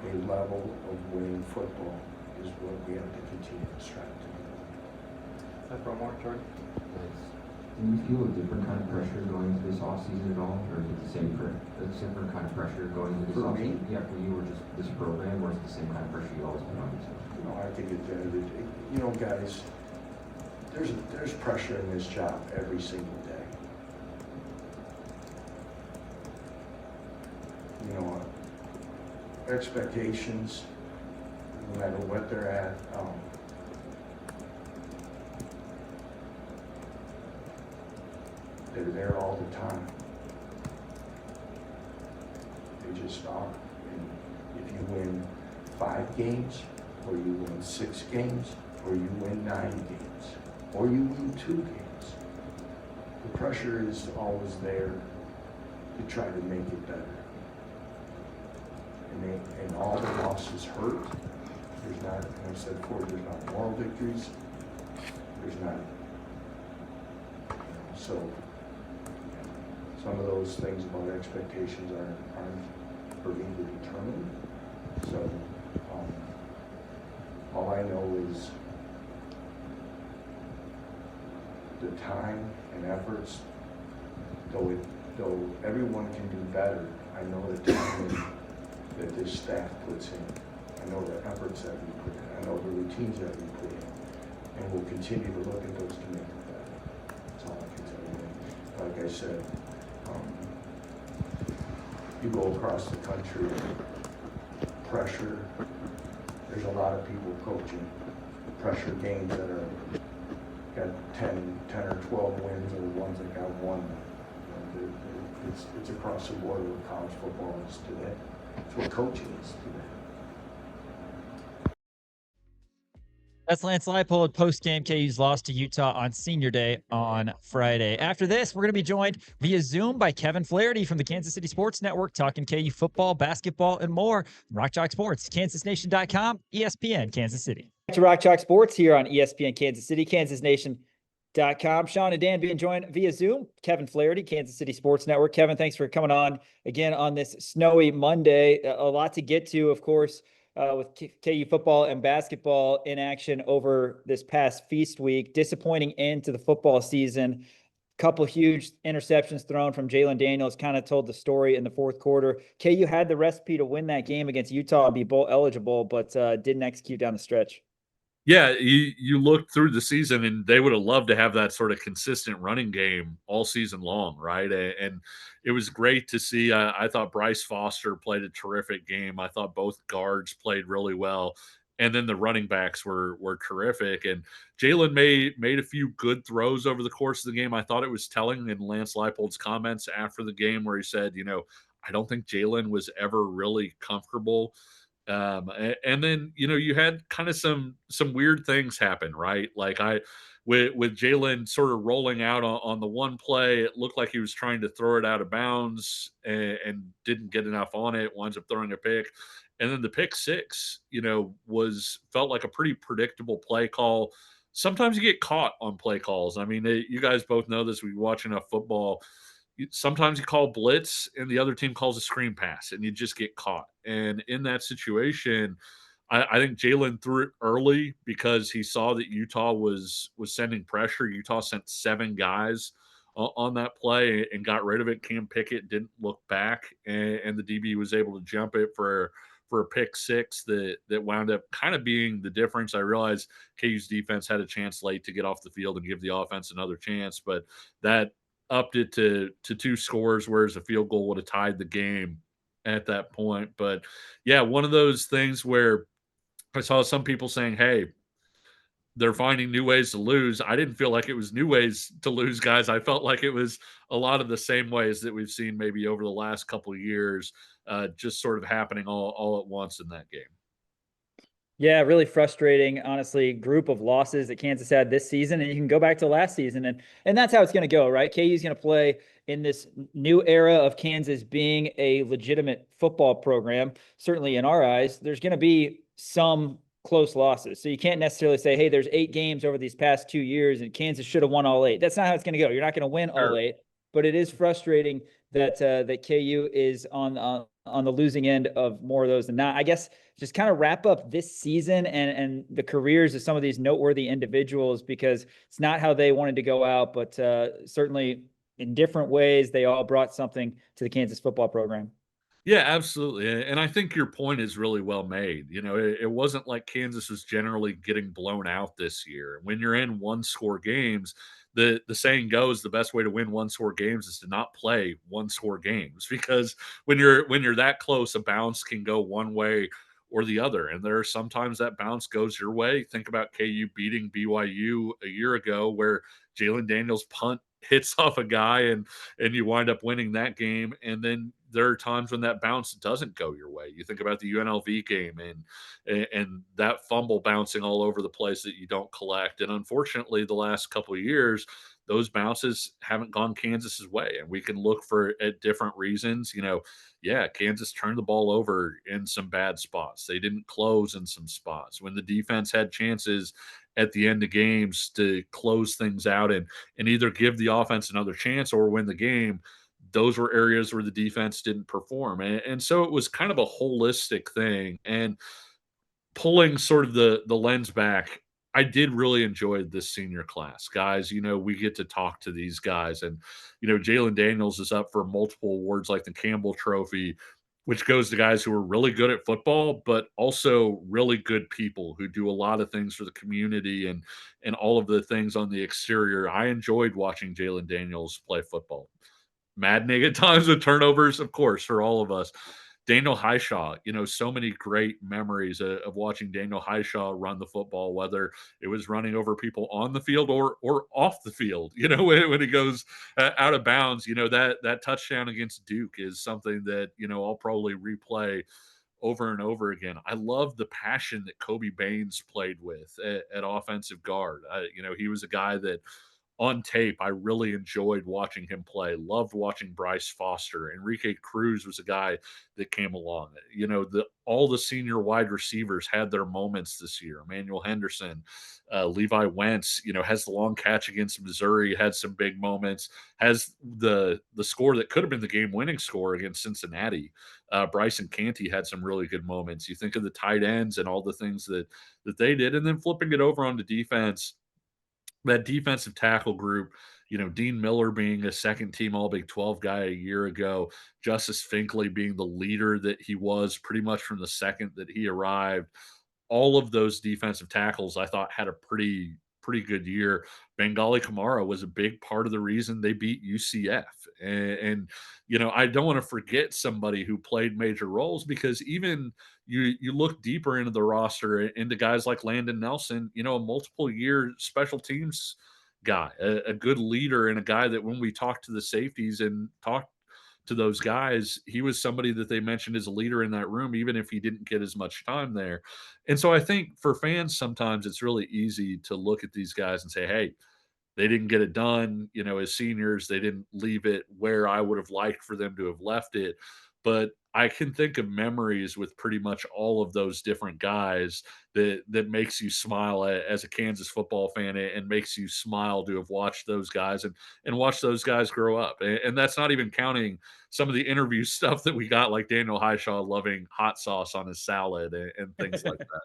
D: a level of winning football is what we have to continue to strive to do.
C: Time for one more, Jordan.
E: Nice. Do you feel a different kind of pressure going into this offseason at all, or is it the same different kind of pressure going into this offseason? Yeah, for you, or just this program, or is it the same kind of pressure you always put on yourself?
D: You know, I think you know, guys, there's pressure in this job every single day. You know, expectations, no matter what they're at, they're there all the time. They just are. And if you win 5 games, or you win 6 games, or you win 9 games, or you win 2 games, the pressure is always there to try to make it better. And all the losses hurt. There's not, and I've said before, there's not moral victories. There's not, so some of those things about expectations aren't for me to determine. So all I know is the time and efforts, though everyone can do better, I know the time that this staff puts in. I know the efforts that we put in. I know the routines that we put in. And we'll continue to look at those to make it better. That's all I can tell you. Like I said, you go across the country, pressure, there's a lot of people coaching pressure games that are got 10 or 12 wins, or the ones that got 1. You know, it's across the board with college football is today. It's what coaching is today.
A: That's Lance Leipold post-game. KU's lost to Utah on Senior Day on Friday. After this, we're going to be joined via Zoom by Kevin Flaherty from the Kansas City Sports Network, talking KU football, basketball, and more. Rock Chalk Sports, KansasNation.com, ESPN Kansas City. Back to Rock Chalk Sports here on ESPN Kansas City, KansasNation.com. Sean and Dan being joined via Zoom. Kevin Flaherty, Kansas City Sports Network. Kevin, thanks for coming on again on this snowy Monday. A lot to get to, of course. With KU football and basketball in action over this past feast week. Disappointing end to the football season. Couple huge interceptions thrown from Jalon Daniels, kind of told the story in the fourth quarter. KU had the recipe to win that game against Utah and be bowl eligible, but didn't execute down the stretch.
I: Yeah, you look through the season, and they would have loved to have that sort of consistent running game all season long, right? And it was great to see. I thought Bryce Foster played a terrific game. I thought both guards played really well, and then the running backs were terrific. And Jalon made a few good throws over the course of the game. I thought it was telling in Lance Leipold's comments after the game, where he said, I don't think Jalon was ever really comfortable. And then you had kind of some weird things happen, right? Like with Jalon sort of rolling out on the one play, it looked like he was trying to throw it out of bounds and didn't get enough on it, winds up throwing a pick. And then the pick six, felt like a pretty predictable play call. Sometimes you get caught on play calls. I mean, you guys both know this. We watch enough football. Sometimes you call blitz and the other team calls a screen pass and you just get caught. And in that situation, I think Jalon threw it early because he saw that Utah was sending pressure. Utah sent 7 guys on that play and got rid of it. Cam Pickett didn't look back, and the DB was able to jump it for a pick six that wound up kind of being the difference. I realized KU's defense had a chance late to get off the field and give the offense another chance, but that upped it to 2 scores, whereas a field goal would have tied the game at that point. But yeah, one of those things where I saw some people saying, hey, they're finding new ways to lose. I didn't feel like it was new ways to lose, guys. I felt like it was a lot of the same ways that we've seen maybe over the last couple of years, just sort of happening all at once in that game.
A: Yeah, really frustrating, honestly, group of losses that Kansas had this season. And you can go back to last season, and that's how it's going to go, right? KU's going to play in this new era of Kansas being a legitimate football program. Certainly in our eyes, there's going to be some close losses. So you can't necessarily say, hey, there's 8 games over these past 2 years and Kansas should have won all 8. That's not how it's going to go. You're not going to win all 8, but it is frustrating that that KU is on the losing end of more of those than not. I guess just kind of wrap up this season and the careers of some of these noteworthy individuals, because it's not how they wanted to go out, but certainly in different ways, they all brought something to the Kansas football program.
I: Yeah, absolutely. And I think your point is really well made. It wasn't like Kansas was generally getting blown out this year. When you're in one score games, the saying goes the best way to win one score games is to not play one score games because when you're that close, a bounce can go one way or the other. And there are sometimes that bounce goes your way. Think about KU beating BYU a year ago where Jalon Daniels punt hits off a guy and you wind up winning that game. And then there are times when that bounce doesn't go your way. You think about the UNLV game and that fumble bouncing all over the place that you don't collect. And unfortunately, the last couple of years, those bounces haven't gone Kansas's way. And we can look for at different reasons. Yeah, Kansas turned the ball over in some bad spots. They didn't close in some spots. When the defense had chances at the end of games to close things out and either give the offense another chance or win the game, those were areas where the defense didn't perform. And so it was kind of a holistic thing. And pulling sort of the lens back, I did really enjoy this senior class. Guys, we get to talk to these guys. And, Jalon Daniels is up for multiple awards like the Campbell Trophy, which goes to guys who are really good at football, but also really good people who do a lot of things for the community and all of the things on the exterior. I enjoyed watching Jalon Daniels play football. Maddening at times with turnovers, of course, for all of us. Daniel Highshaw, so many great memories of watching Daniel Highshaw run the football, whether it was running over people on the field or off the field. When he goes out of bounds, that touchdown against Duke is something that I'll probably replay over and over again. I love the passion that Kobe Baines played with at offensive guard. He was a guy that on tape, I really enjoyed watching him play. Loved watching Bryce Foster. Enrique Cruz was a guy that came along. All the senior wide receivers had their moments this year. Emmanuel Henderson, Levi Wentz, has the long catch against Missouri, had some big moments, has the score that could have been the game-winning score against Cincinnati. Bryson Canty had some really good moments. You think of the tight ends and all the things that they did, and then flipping it over onto defense, that defensive tackle group, Dean Miller being a second team All Big 12 guy a year ago, Justice Finkley being the leader that he was pretty much from the second that he arrived. All of those defensive tackles I thought had a pretty good year. Bengali Kamara was a big part of the reason they beat UCF. And I don't want to forget somebody who played major roles, because even you look deeper into the roster into guys like Landon Nelson, a multiple year special teams guy, a good leader, and a guy that when we talked to the safeties and talked to those guys, he was somebody that they mentioned as a leader in that room, even if he didn't get as much time there. And so I think for fans, sometimes it's really easy to look at these guys and say, hey, they didn't get it done, as seniors. They didn't leave it where I would have liked for them to have left it. But I can think of memories with pretty much all of those different guys that makes you smile as a Kansas football fan, and makes you smile to have watched those guys and watch those guys grow up. And that's not even counting some of the interview stuff that we got, like Daniel Highshaw loving hot sauce on his salad and things like that.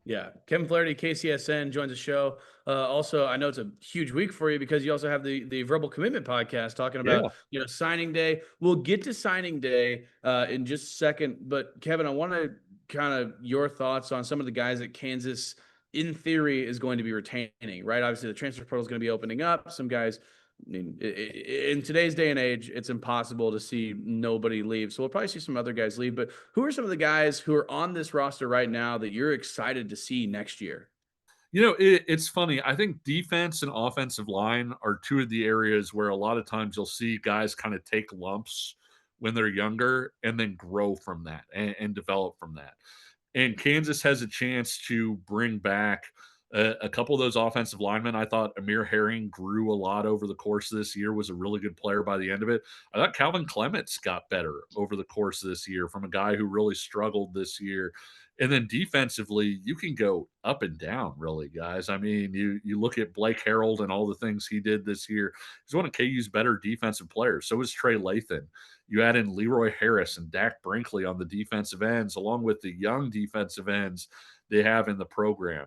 B: Yeah. Kevin Flaherty, KCSN, joins the show. Also, I know it's a huge week for you because you also have the Verbal Commitment podcast talking about, signing day. We'll get to signing day in just a second. But, Kevin, I want to kind of your thoughts on some of the guys that Kansas, in theory, is going to be retaining, right? Obviously, the transfer portal is going to be opening up. Some guys – I mean, in today's day and age, it's impossible to see nobody leave. So we'll probably see some other guys leave. But who are some of the guys who are on this roster right now that you're excited to see next year?
I: It's funny. I think defense and offensive line are two of the areas where a lot of times you'll see guys kind of take lumps when they're younger and then grow from that and develop from that. And Kansas has a chance to bring back a couple of those offensive linemen. I thought Amir Herring grew a lot over the course of this year, was a really good player by the end of it. I thought Calvin Clements got better over the course of this year from a guy who really struggled this year. And then defensively, you can go up and down, really, guys. I mean, you look at Blake Harold and all the things he did this year. He's one of KU's better defensive players. So is Trey Lathan. You add in Leroy Harris and Dak Brinkley on the defensive ends, along with the young defensive ends they have in the program.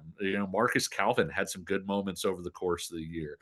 I: Marcus Calvin had some good moments over the course of the year.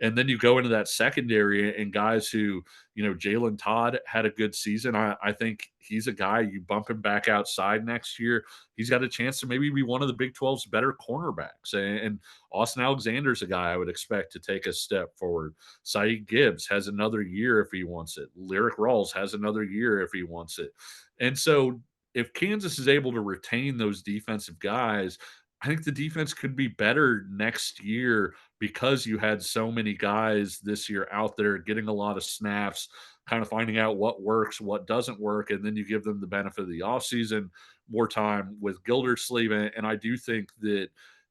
I: And then you go into that secondary and guys who, Jalen Todd had a good season. I think he's a guy you bump him back outside next year. He's got a chance to maybe be one of the Big 12's better cornerbacks. And Austin Alexander's a guy I would expect to take a step forward. Saeed Gibbs has another year if he wants it. Lyric Rawls has another year if he wants it. And so if Kansas is able to retain those defensive guys, I think the defense could be better next year because you had so many guys this year out there getting a lot of snaps, kind of finding out what works, what doesn't work, and then you give them the benefit of the offseason, more time with Gildersleeve. And I do think that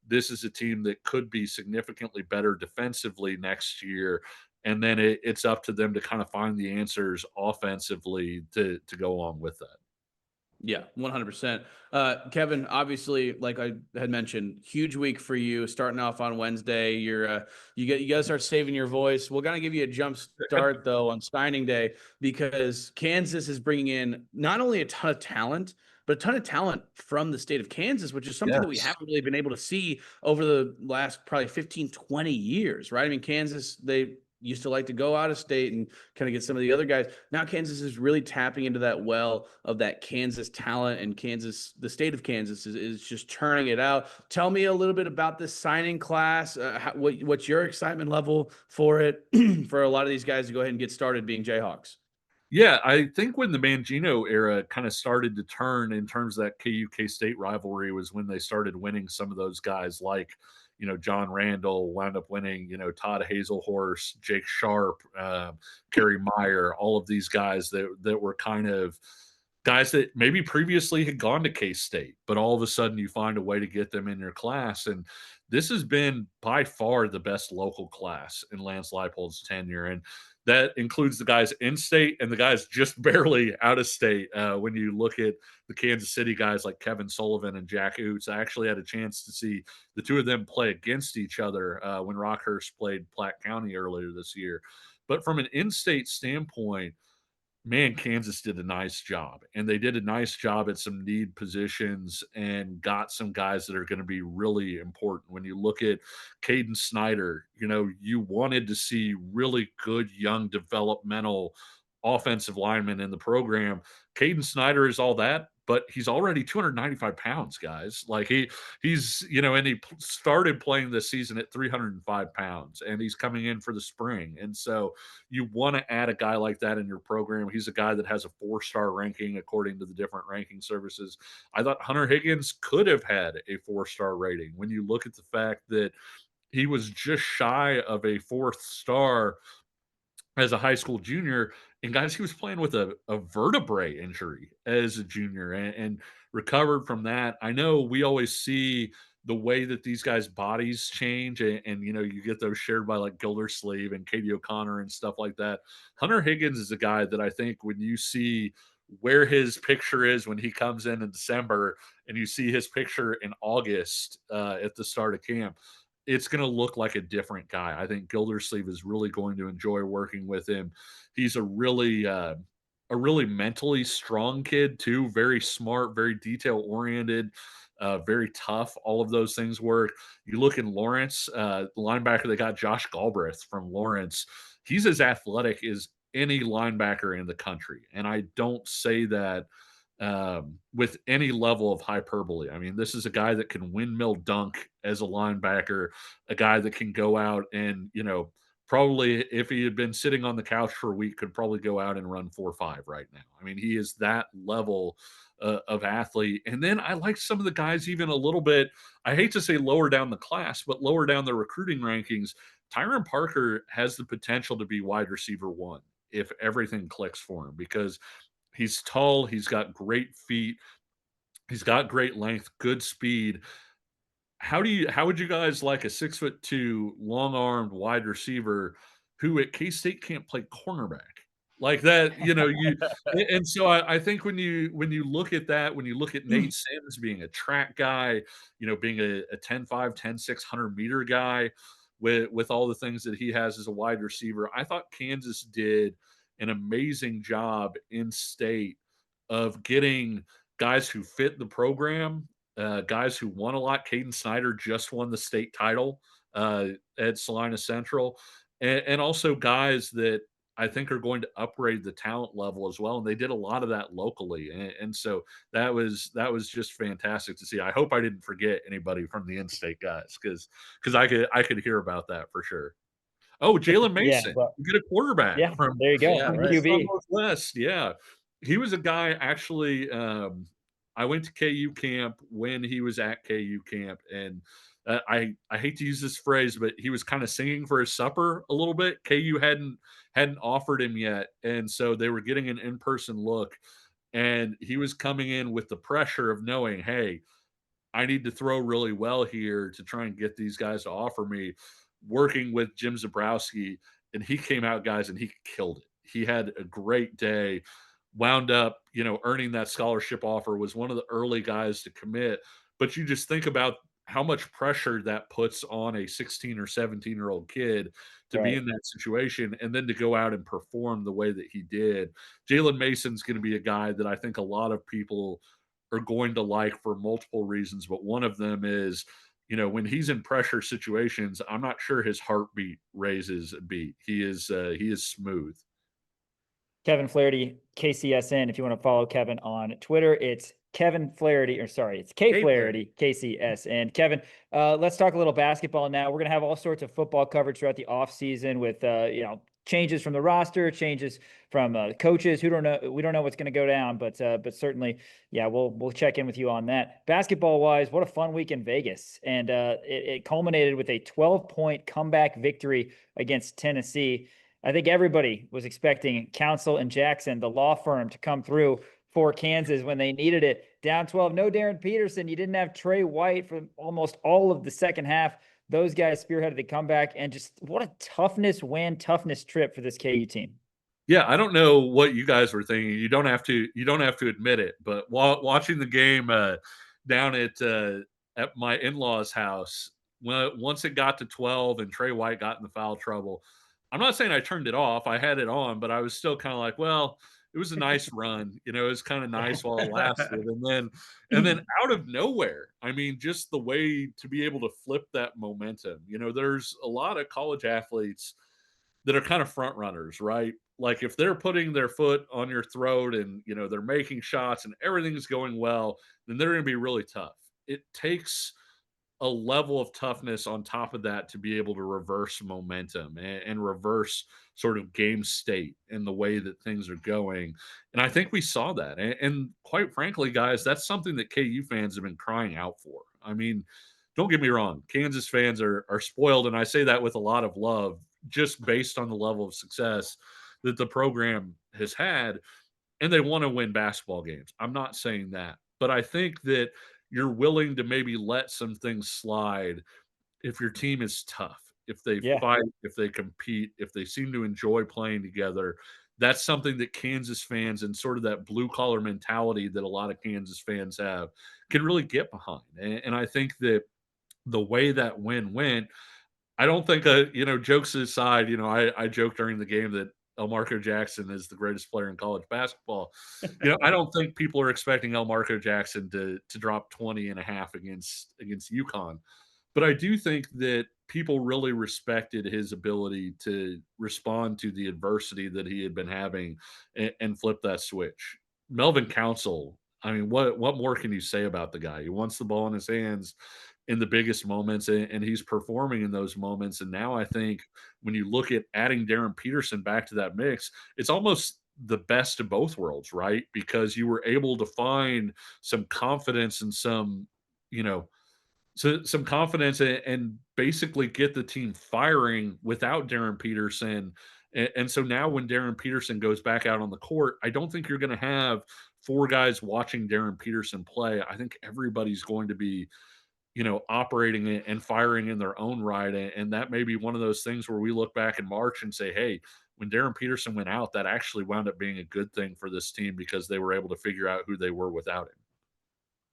I: this is a team that could be significantly better defensively next year. And then it's up to them to kind of find the answers offensively to go along with that.
J: Yeah, 100%. Kevin, obviously, like I had mentioned, huge week for you. Starting off on Wednesday, you got to start saving your voice. We're gonna give you a jump start though on signing day because Kansas is bringing in not only a ton of talent, but a ton of talent from the state of Kansas, which is something that we haven't really been able to see over the last probably 15, 20 years, right? I mean, Kansas, they used to like to go out of state and kind of get some of the other guys. Now Kansas is really tapping into that well of that Kansas talent, and Kansas, the state of Kansas is just turning it out. Tell me a little bit about this signing class. What's your excitement level for it for a lot of these guys to go ahead and get started being Jayhawks?
I: Yeah, I think when the Mangino era kind of started to turn in terms of that KU K-State rivalry was when they started winning some of those guys like, John Randall wound up winning, Todd Hazelhorse, Jake Sharp, Kerry Meyer, all of these guys that were kind of guys that maybe previously had gone to K-State, but all of a sudden you find a way to get them in your class. And this has been by far the best local class in Lance Leipold's tenure. And that includes the guys in state and the guys just barely out of state. When you look at the Kansas City guys like Kevin Sullivan and Jack Oots, I actually had a chance to see the two of them play against each other when Rockhurst played Platte County earlier this year. But from an in-state standpoint, man, Kansas did a nice job, and they did a nice job at some need positions and got some guys that are going to be really important. When you look at Caden Snyder, you wanted to see really good young developmental offensive linemen in the program. Caden Snyder is all that, but he's already 295 pounds, guys. Like he's, and he started playing this season at 305 pounds, and he's coming in for the spring. And so you want to add a guy like that in your program. He's a guy that has a 4-star ranking according to the different ranking services. I thought Hunter Higgins could have had a 4-star rating when you look at the fact that he was just shy of a 4th star as a high school junior. And guys, he was playing with a vertebrae injury as a junior and recovered from that. I know we always see the way that these guys' bodies change, and you get those shared by like Gildersleeve and Katie O'Connor and stuff like that. Hunter Higgins is a guy that I think when you see where his picture is when he comes in December and you see his picture in August at the start of camp, it's going to look like a different guy. I think Gildersleeve is really going to enjoy working with him. He's a really mentally strong kid too, very smart, very detail oriented, very tough. All of those things work. You look in Lawrence, the linebacker they got, Josh Galbraith from Lawrence. He's as athletic as any linebacker in the country, and I don't say that with any level of hyperbole. I mean, this is a guy that can windmill dunk as a linebacker, a guy that can go out and, probably if he had been sitting on the couch for a week, could probably go out and run 4.5 right now. I mean, he is that level of athlete. And then I like some of the guys even a little bit, I hate to say lower down the class, but lower down the recruiting rankings. Tyron Parker has the potential to be wide receiver 1 if everything clicks for him, because he's tall, he's got great feet. He's got great length, good speed. How would you guys like a 6'2", long-armed wide receiver who at K-State can't play cornerback? Like that, you and so I think when you look at that, when you look at Nate Sims being a track guy, being a 10.5, 10.6 100-meter guy with all the things that he has as a wide receiver, I thought Kansas did an amazing job in state of getting guys who fit the program, guys who won a lot. Caden Snyder just won the state title at Salina Central, and also guys that I think are going to upgrade the talent level as well. And they did a lot of that locally, and so that was just fantastic to see. I hope I didn't forget anybody from the in-state guys because I could hear about that for sure. Oh, Jalen
A: Yeah,
I: Mason,
A: well,
I: we get a quarterback
A: yeah, there you go.
J: Yeah,
A: From
J: right.
I: from
A: QB.
I: Northwest. Yeah, he was a guy actually. I went to KU camp when he was at KU camp, and I hate to use this phrase, but he was kind of singing for his supper a little bit. KU hadn't offered him yet, and so they were getting an in-person look, and he was coming in with the pressure of knowing, hey, I need to throw really well here to try and get these guys to offer me. Working with Jim Zabrowski, and he came out, guys, and he killed it. He had a great day, wound up, earning that scholarship offer, was one of the early guys to commit. But you just think about how much pressure that puts on a 16 or 17-year-old kid to be
A: Right.
I: in that situation and then to go out and perform the way that he did. Jalen Mason's going to be a guy that I think a lot of people are going to like for multiple reasons, but one of them is, when he's in pressure situations, I'm not sure his heartbeat raises a beat. He is smooth.
A: Kevin Flaherty, KCSN. If you want to follow Kevin on Twitter, it's Kevin Flaherty, or sorry, it's K Flaherty, KCSN. Kevin, let's talk a little basketball now. We're going to have all sorts of football coverage throughout the offseason with, changes from the roster, changes from coaches. We don't know what's going to go down, but certainly, yeah, we'll check in with you on that. Basketball wise, what a fun week in Vegas, and it culminated with a 12-point comeback victory against Tennessee. I think everybody was expecting Council and Jackson, the law firm, to come through for Kansas when they needed it. Down 12, no Darren Peterson. You didn't have Trey White for almost all of the second half. Those guys spearheaded the comeback, and just what a toughness trip for this KU team.
I: Yeah, I don't know what you guys were thinking. You don't have to admit it, but watching the game down at my in-laws' house, once it got to 12 and Trey White got in the foul trouble, I'm not saying I turned it off. I had it on, but I was still kind of like, well, it was a nice run. It was kind of nice while it lasted. And then out of nowhere, I mean, just the way to be able to flip that momentum. There's a lot of college athletes that are kind of front runners, right? Like if they're putting their foot on your throat and they're making shots and everything's going well, then they're going to be really tough. It takes a level of toughness on top of that to be able to reverse momentum and reverse sort of game state and the way that things are going. And I think we saw that. And quite frankly, guys, that's something that KU fans have been crying out for. I mean, don't get me wrong, Kansas fans are spoiled, and I say that with a lot of love, just based on the level of success that the program has had, and they want to win basketball games. I'm not saying that, but I think that you're willing to maybe let some things slide if your team is tough, if they
A: Yeah.
I: fight, if they compete, if they seem to enjoy playing together. That's something that Kansas fans and sort of that blue collar mentality that a lot of Kansas fans have can really get behind. And I think that the way that win went, I don't think, jokes aside, I joked during the game that Elmarco Jackson is the greatest player in college basketball. I don't think people are expecting Elmarco Jackson to drop 20 and a half against UConn. But I do think that people really respected his ability to respond to the adversity that he had been having and flip that switch. Melvin Council, I mean, what more can you say about the guy? He wants the ball in his hands in the biggest moments, and he's performing in those moments. And now I think when you look at adding Darren Peterson back to that mix, it's almost the best of both worlds, right? Because you were able to find some confidence and some confidence and basically get the team firing without Darren Peterson. And so now when Darren Peterson goes back out on the court, I don't think you're going to have 4 guys watching Darren Peterson play, I think everybody's going to be, operating and firing in their own right. And that may be one of those things where we look back in March and say, hey, when Darren Peterson went out, that actually wound up being a good thing for this team because they were able to figure out who they were without him.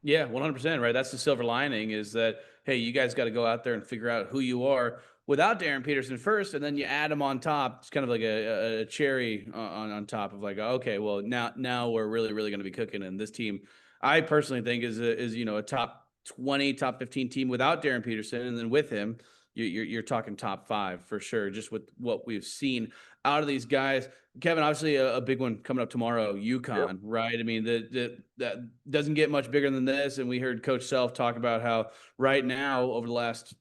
J: Yeah, 100%, right? That's the silver lining is that, hey, you guys got to go out there and figure out who you are without Darren Peterson first, and then you add him on top. It's kind of like a cherry on top of like, okay, well, now we're really, really going to be cooking. And this team, I personally think is a top 20, top 15 team without Darren Peterson. And then with him, you're talking top 5 for sure, just with what we've seen out of these guys. Kevin, obviously a big one coming up tomorrow, UConn, right? I mean, that doesn't get much bigger than this. And we heard Coach Self talk about how right now, over the last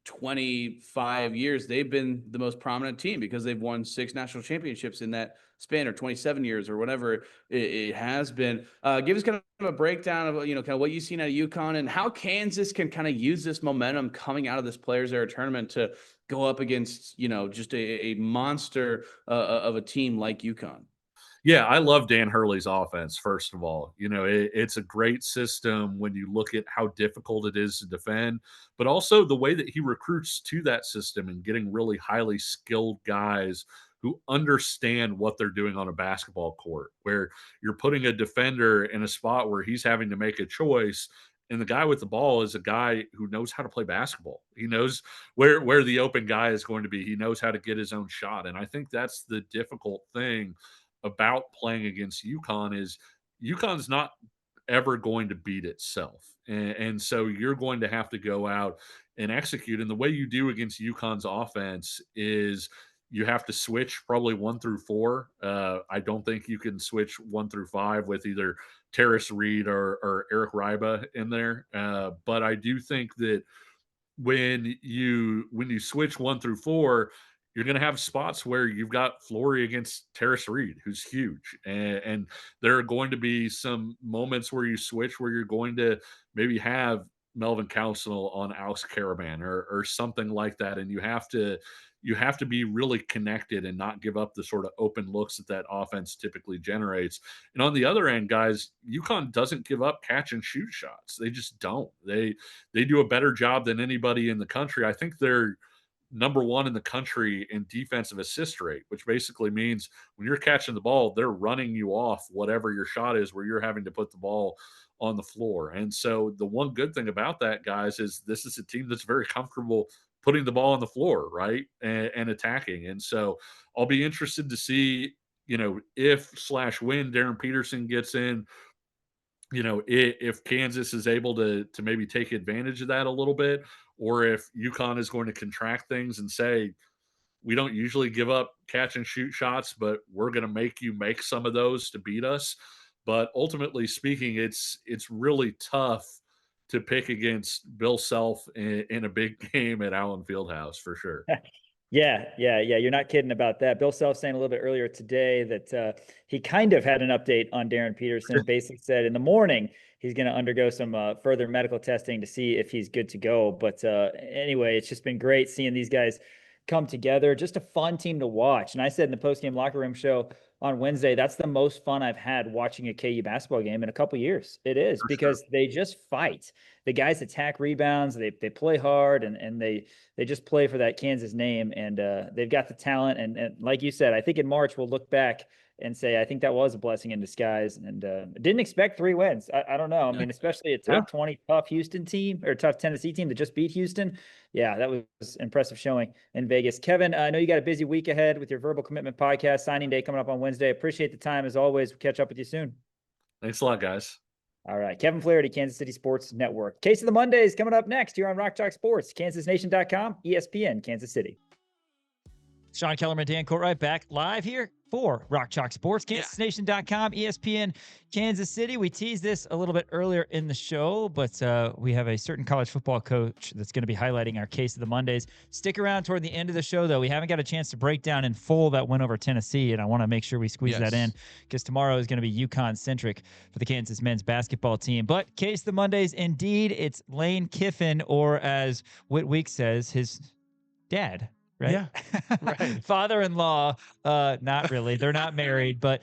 J: 25 years, they've been the most prominent team because they've won 6 national championships in that span, or 27 years, or whatever it has been. Give us kind of a breakdown of kind of what you've seen out of UConn and how Kansas can kind of use this momentum coming out of this Players Era tournament to go up against just a monster of a team like UConn.
I: Yeah, I love Dan Hurley's offense, first of all. It's a great system when you look at how difficult it is to defend, but also the way that he recruits to that system and getting really highly skilled guys who understand what they're doing on a basketball court, where you're putting a defender in a spot where he's having to make a choice. And the guy with the ball is a guy who knows how to play basketball. He knows where the open guy is going to be. He knows how to get his own shot. And I think that's the difficult thing about playing against UConn is UConn's not ever going to beat itself. And so you're going to have to go out and execute. And the way you do against UConn's offense is you have to switch probably 1 through 4. I don't think you can switch 1 through 5 with either Terrace Reed or Eric Ryba in there. But I do think that when you switch 1 through 4, you're going to have spots where you've got Flory against Terrace Reed, who's huge. And there are going to be some moments where you switch where you're going to maybe have Melvin Council on Alex Caravan or something like that. And you have to be really connected and not give up the sort of open looks that offense typically generates. And on the other end, guys, UConn doesn't give up catch and shoot shots. They just don't. They do a better job than anybody in the country. I think they're number 1 in the country in defensive assist rate, which basically means when you're catching the ball, they're running you off whatever your shot is where you're having to put the ball on the floor. And so the one good thing about that, guys, is this is a team that's very comfortable putting the ball on the floor, right, and attacking. And so I'll be interested to see, if/when Darren Peterson gets in, if Kansas is able to maybe take advantage of that a little bit, or if UConn is going to contract things and say, we don't usually give up catch and shoot shots, but we're going to make you make some of those to beat us. But ultimately speaking, it's really tough to pick against Bill Self in a big game at Allen Fieldhouse for sure.
A: Yeah. You're not kidding about that. Bill Self saying a little bit earlier today that he kind of had an update on Darren Peterson. Basically said in the morning he's going to undergo some further medical testing to see if he's good to go. But anyway, it's just been great seeing these guys come together. Just a fun team to watch. And I said in the postgame locker room show on Wednesday, that's the most fun I've had watching a KU basketball game in a couple years. It is because they just fight. The guys attack rebounds. They play hard and they just play for that Kansas name. And they've got the talent. And like you said, I think in March we'll look back and say, I think that was a blessing in disguise. And didn't expect 3 wins. I don't know. I mean, especially a top 20 tough Houston team or tough Tennessee team that just beat Houston. Yeah, that was impressive showing in Vegas. Kevin, I know you got a busy week ahead with your Verbal Commitment podcast, signing day coming up on Wednesday. Appreciate the time as always. We'll catch up with you soon.
I: Thanks a lot, guys.
A: All right. Kevin Flaherty, Kansas City Sports Network. Case of the Mondays coming up next here on Rock Chalk Sports, KansasNation.com, ESPN, Kansas City. Sean Kellerman and Dan Courtwright back live here for Rock Chalk Sports, KansasNation.com, ESPN, Kansas City. We teased this a little bit earlier in the show, but we have a certain college football coach that's going to be highlighting our Case of the Mondays. Stick around toward the end of the show, though. We haven't got a chance to break down in full that win over Tennessee, and I want to make sure we squeeze that in because tomorrow is going to be UConn-centric for the Kansas men's basketball team. But Case of the Mondays, indeed, it's Lane Kiffin, or as Whit Weeks says, his dad. Right?
B: Yeah. Right.
A: Father-in-law, not really. They're not married, but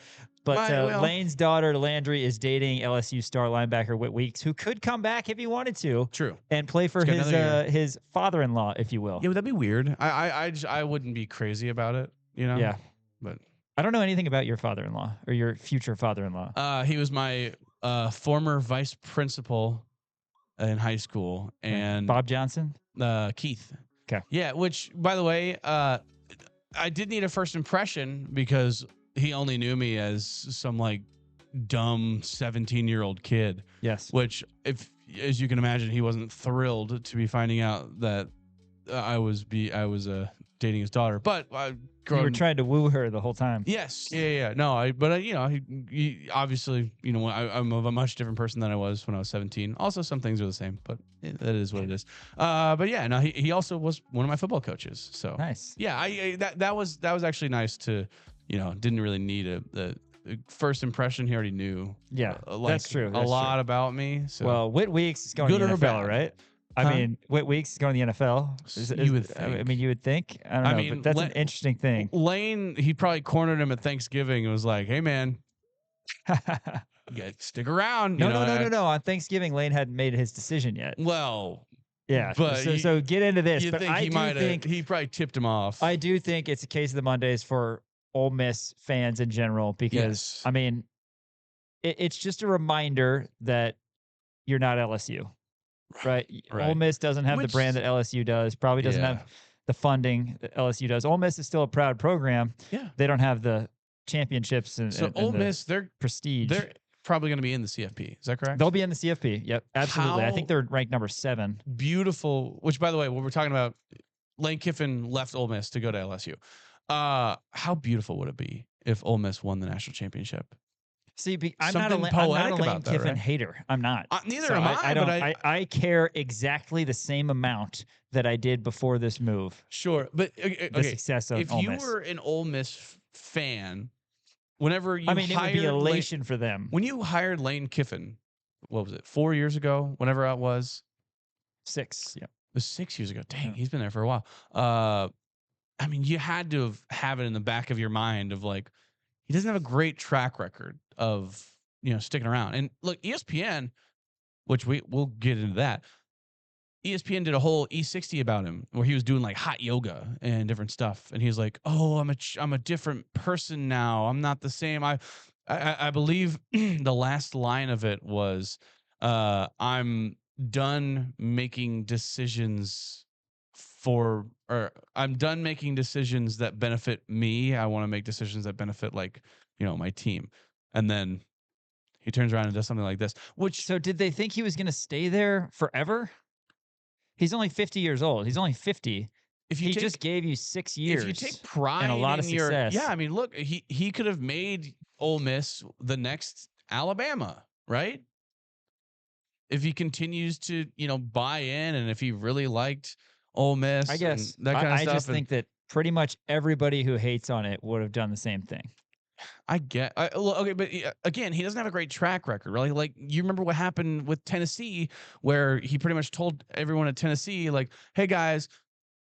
A: But
B: Well,
A: Lane's daughter Landry is dating LSU star linebacker Whit Weeks, who could come back if he wanted to.
B: True.
A: And play for
B: He's got another year.
A: his father-in-law, if you will.
B: Yeah, would that be weird? I wouldn't be crazy about it, you know.
A: Yeah.
B: But
A: I don't know anything about your father-in-law or your future father-in-law.
B: he was my former vice principal in high school, and
A: Bob Johnson.
B: Keith.
A: Okay.
B: Yeah, which by the way, I did need a first impression because he only knew me as some like dumb 17-year-old kid.
A: Yes.
B: Which, if as you can imagine, he wasn't thrilled to be finding out that I was dating his daughter. But
A: You were trying to woo her the whole time.
B: Yes. Yeah. No, but you know, he obviously, you know, I'm a much different person than I was when I was 17. Also, some things are the same, but that is what it is. But yeah, no, he also was one of my football coaches. So
A: nice.
B: Yeah, that was actually nice to, you know, didn't really need a first impression. He already knew.
A: Yeah,
B: like,
A: that's true.
B: a lot about me. So
A: well, Whit Weeks is going
B: Good
A: to the
B: or
A: NFL,
B: bad?
A: right? I
B: Huh?
A: mean, Whit Weeks is going to the NFL.
B: You would
A: I
B: think.
A: mean, you would think. I don't know,
B: mean,
A: but that's an interesting thing.
B: Lane, he probably cornered him at Thanksgiving and was like, "Hey, man, you gotta stick around."
A: No. On Thanksgiving, Lane hadn't made his decision yet.
B: Well,
A: yeah.
B: but
A: So get into this.
B: You
A: But
B: think
A: I do think
B: he probably tipped him off.
A: I do think it's a case of the Mondays for Ole Miss fans in general because
B: Yes.
A: I mean, it's just a reminder that you're not LSU, right? Ole Miss doesn't have the brand that LSU does. Probably doesn't have the funding that LSU does. Ole Miss is still a proud program.
B: Yeah.
A: They don't have the championships and
B: Ole
A: the
B: Miss, they're
A: prestige.
B: They're probably going to be in the CFP. Is that correct?
A: They'll be in the CFP. Yep, absolutely. I think they're ranked number 7.
B: Beautiful. Which, by the way, when we're talking about Lane Kiffin left Ole Miss to go to LSU, how beautiful would it be if Ole Miss won the national championship?
A: See, I'm
B: Something
A: not a
B: poetic
A: Lane
B: about that,
A: Kiffin
B: right?
A: hater. I'm not.
B: Neither am I.
A: I care exactly the same amount that I did before this move.
B: Sure, but okay,
A: The success of
B: if
A: Ole
B: you
A: Miss.
B: were an Ole Miss fan, whenever you
A: I mean, it would be
B: hired
A: elation for them.
B: when you hired Lane Kiffin, what was it, 4 years ago? Whenever it was
A: 6. Yeah.
B: It was 6 years ago. Dang, he's been there for a while. I mean, you had to have it in the back of your mind of like, he doesn't have a great track record of, you know, sticking around. And look, ESPN, which we'll get into that. ESPN did a whole E60 about him where he was doing like hot yoga and different stuff. And he was like, "Oh, I'm a different person now. I'm not the same." I believe the last line of it was, "I'm done making decisions I'm done making decisions that benefit me. I want to make decisions that benefit, like, you know, my team." And then he turns around and does something like this. Which,
A: So did they think he was going to stay there forever? He's only 50 years old. He's only 50.
B: if you
A: He
B: take,
A: just gave you 6 years.
B: if you take pride
A: and a lot of
B: in your,
A: success.
B: yeah, I mean, look, he could have made Ole Miss the next Alabama, right? If he continues to, you know, buy in, and if he really liked Ole Miss,
A: I guess
B: and that kind of
A: I
B: stuff.
A: just think that pretty much everybody who hates on it would have done the same thing.
B: Okay, but again, he doesn't have a great track record, really. Like, you remember what happened with Tennessee, where he pretty much told everyone at Tennessee, like, "Hey guys,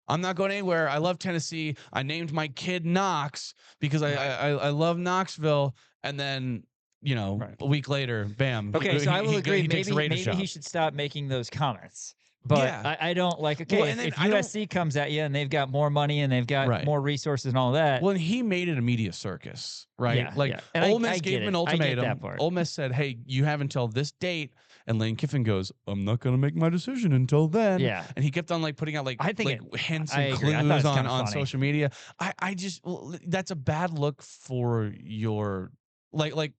B: I'm not going anywhere. I love Tennessee. I named my kid Knox because I love Knoxville." And then, you know, a week later, bam.
A: Okay, so I will agree.
B: He takes the Raiders
A: Maybe
B: job.
A: he should stop making those comments. But
B: Yeah.
A: I don't like. Okay,
B: Well, and then
A: if
B: I don't-
A: USC comes at you and they've got more money and they've got more resources and all that.
B: Well, and he made it a media circus, right?
A: Yeah,
B: like,
A: yeah. And
B: Ole
A: I
B: Miss
A: get
B: gave him an
A: it. I get
B: ultimatum.
A: that part.
B: Ole Miss said, "Hey, you have until this date." And Lane Kiffin goes, "I'm not going to make my decision until then."
A: Yeah.
B: And he kept on like putting out
A: I think
B: hints
A: I
B: and
A: agree. I thought
B: clues
A: it's
B: on
A: kinda funny.
B: social media. I just, that's a bad look for your, like,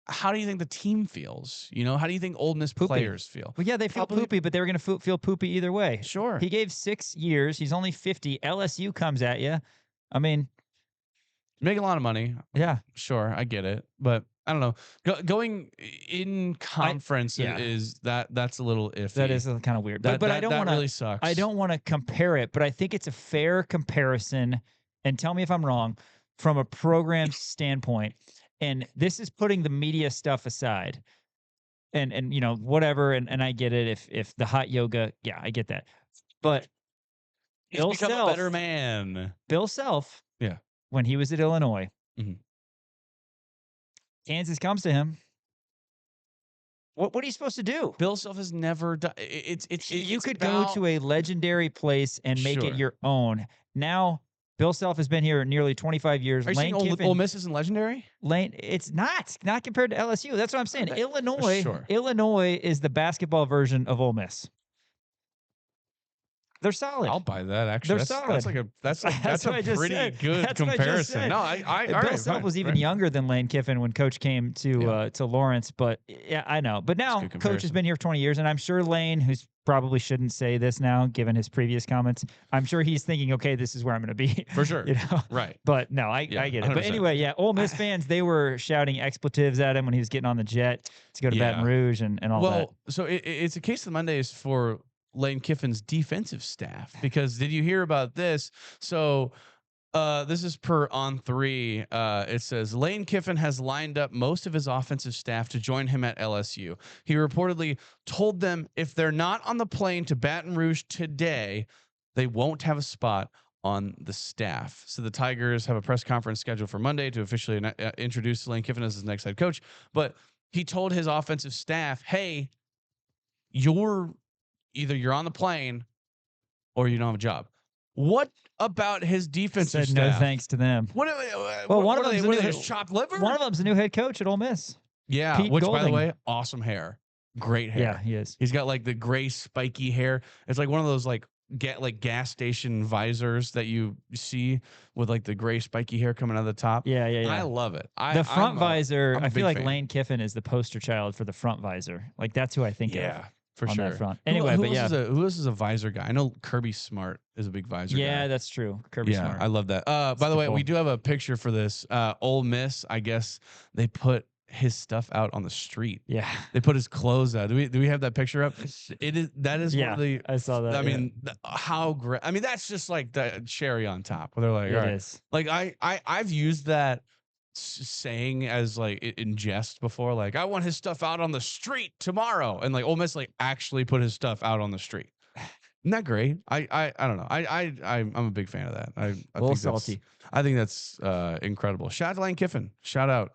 B: how do you think the team feels? You know, how do you think Ole Miss players feel?
A: Well, yeah, they feel poopy, but they were going to feel poopy either way.
B: Sure.
A: He gave 6 years. He's only 50. LSU comes at you. I mean,
B: Make a lot of money.
A: Yeah.
B: Sure, I get it. But I don't know. Going in conference
A: yeah.
B: is that's a little iffy.
A: that is kind of weird. But I don't
B: that
A: want to.
B: really sucks.
A: I don't want to compare it, but I think it's a fair comparison. And tell me if I'm wrong from a program standpoint. And this is putting the media stuff aside. And you know, whatever. And I get it. If the hot yoga, yeah, I get that. But
B: He's
A: Bill
B: become
A: Self,
B: a better man.
A: Bill Self,
B: Yeah.
A: when he was at Illinois,
B: Mhm.
A: Kansas comes to him. What are you supposed to do?
B: Bill Self has never done.
A: You could go to a legendary place and make it
B: Sure.
A: your own. Now, Bill Self has been here nearly 25 years.
B: Are you saying
A: Lane Kiffin,
B: Ole Miss isn't legendary?
A: It's not compared to LSU. That's what I'm saying.
B: Okay.
A: Illinois,
B: Sure.
A: Illinois is the basketball version of Ole Miss. They're solid.
B: I'll buy that. Actually,
A: They're
B: that's
A: solid.
B: that's
A: That's
B: a
A: what I just
B: pretty
A: said.
B: good
A: That's what I just
B: comparison.
A: said.
B: No, all
A: Bill
B: right,
A: Self
B: fine,
A: was even
B: right.
A: younger than Lane Kiffin when Coach came to Lawrence, but yeah, I know. But now
B: good
A: Coach has
B: comparison.
A: been here for 20 years, and I'm sure Lane, who's probably shouldn't say this now, given his previous comments, I'm sure he's thinking, okay, this is where I'm going to be.
B: For sure.
A: You know?
B: Right.
A: But no, I get it. But
B: 100%.
A: anyway, yeah, Ole Miss fans, they were shouting expletives at him when he was getting on the jet to go to Baton Rouge and all that.
B: Well, so it's a case of Mondays for Lane Kiffin's defensive staff, because did you hear about this? So this is per On3. It says Lane Kiffin has lined up most of his offensive staff to join him at LSU. He reportedly told them if they're not on the plane to Baton Rouge today, they won't have a spot on the staff. So the Tigers have a press conference scheduled for Monday to officially introduce Lane Kiffin as his next head coach. But he told his offensive staff, hey, either you're on the plane or you don't have a job. What about his defensive
A: Said
B: staff?
A: no thanks to them.
B: One of them chopped liver.
A: One of them's the new head coach at Ole Miss.
B: Yeah,
A: Pete
B: which by the
A: Golding.
B: way, awesome hair, great hair.
A: Yeah, he is.
B: He's got like the gray spiky hair. It's like one of those like gas station visors that you see with like the gray spiky hair coming out of the top.
A: Yeah.
B: I love it.
A: The front visor,
B: I'm a
A: I feel
B: big
A: like
B: fan.
A: Lane Kiffin is the poster child for the front visor. Like that's who I think of.
B: Yeah, for
A: on
B: sure.
A: that front.
B: Who-
A: Anyway,
B: who
A: but
B: else
A: yeah.
B: who else is a visor guy? I know Kirby Smart is a big visor guy.
A: Yeah, that's true. Kirby
B: Yeah,
A: Smart.
B: I love that. By the way,
A: cool.
B: we do have a picture for this. Ole Miss, I guess they put his stuff out on the street.
A: Yeah.
B: They put his clothes out. Do we have that picture up? That is one of the.
A: I saw that.
B: I mean, how great. I mean, that's just like the cherry on top. Where they're like, all
A: it
B: right.
A: is.
B: Like I've used that saying as like in jest before. Like, I want his stuff out on the street tomorrow, and like Ole Miss like actually put his stuff out on the street. Isn't that great? I don't know. I'm a big fan of that. I
A: little
B: think
A: salty.
B: I think that's incredible. Shout out to Lane Kiffin. Shout out.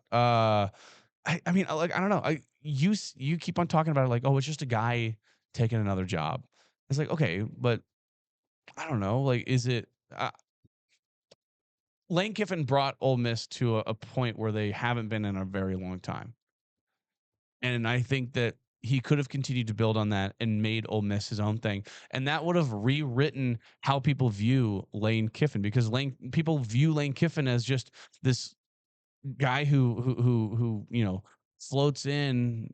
B: I mean, like, I don't know. You keep on talking about it like, oh, it's just a guy taking another job. It's like, okay, but I don't know. Like, is it? Lane Kiffin brought Ole Miss to a point where they haven't been in a very long time, and I think that he could have continued to build on that and made Ole Miss his own thing, and that would have rewritten how people view Lane Kiffin, because people view Lane Kiffin as just this guy who floats in,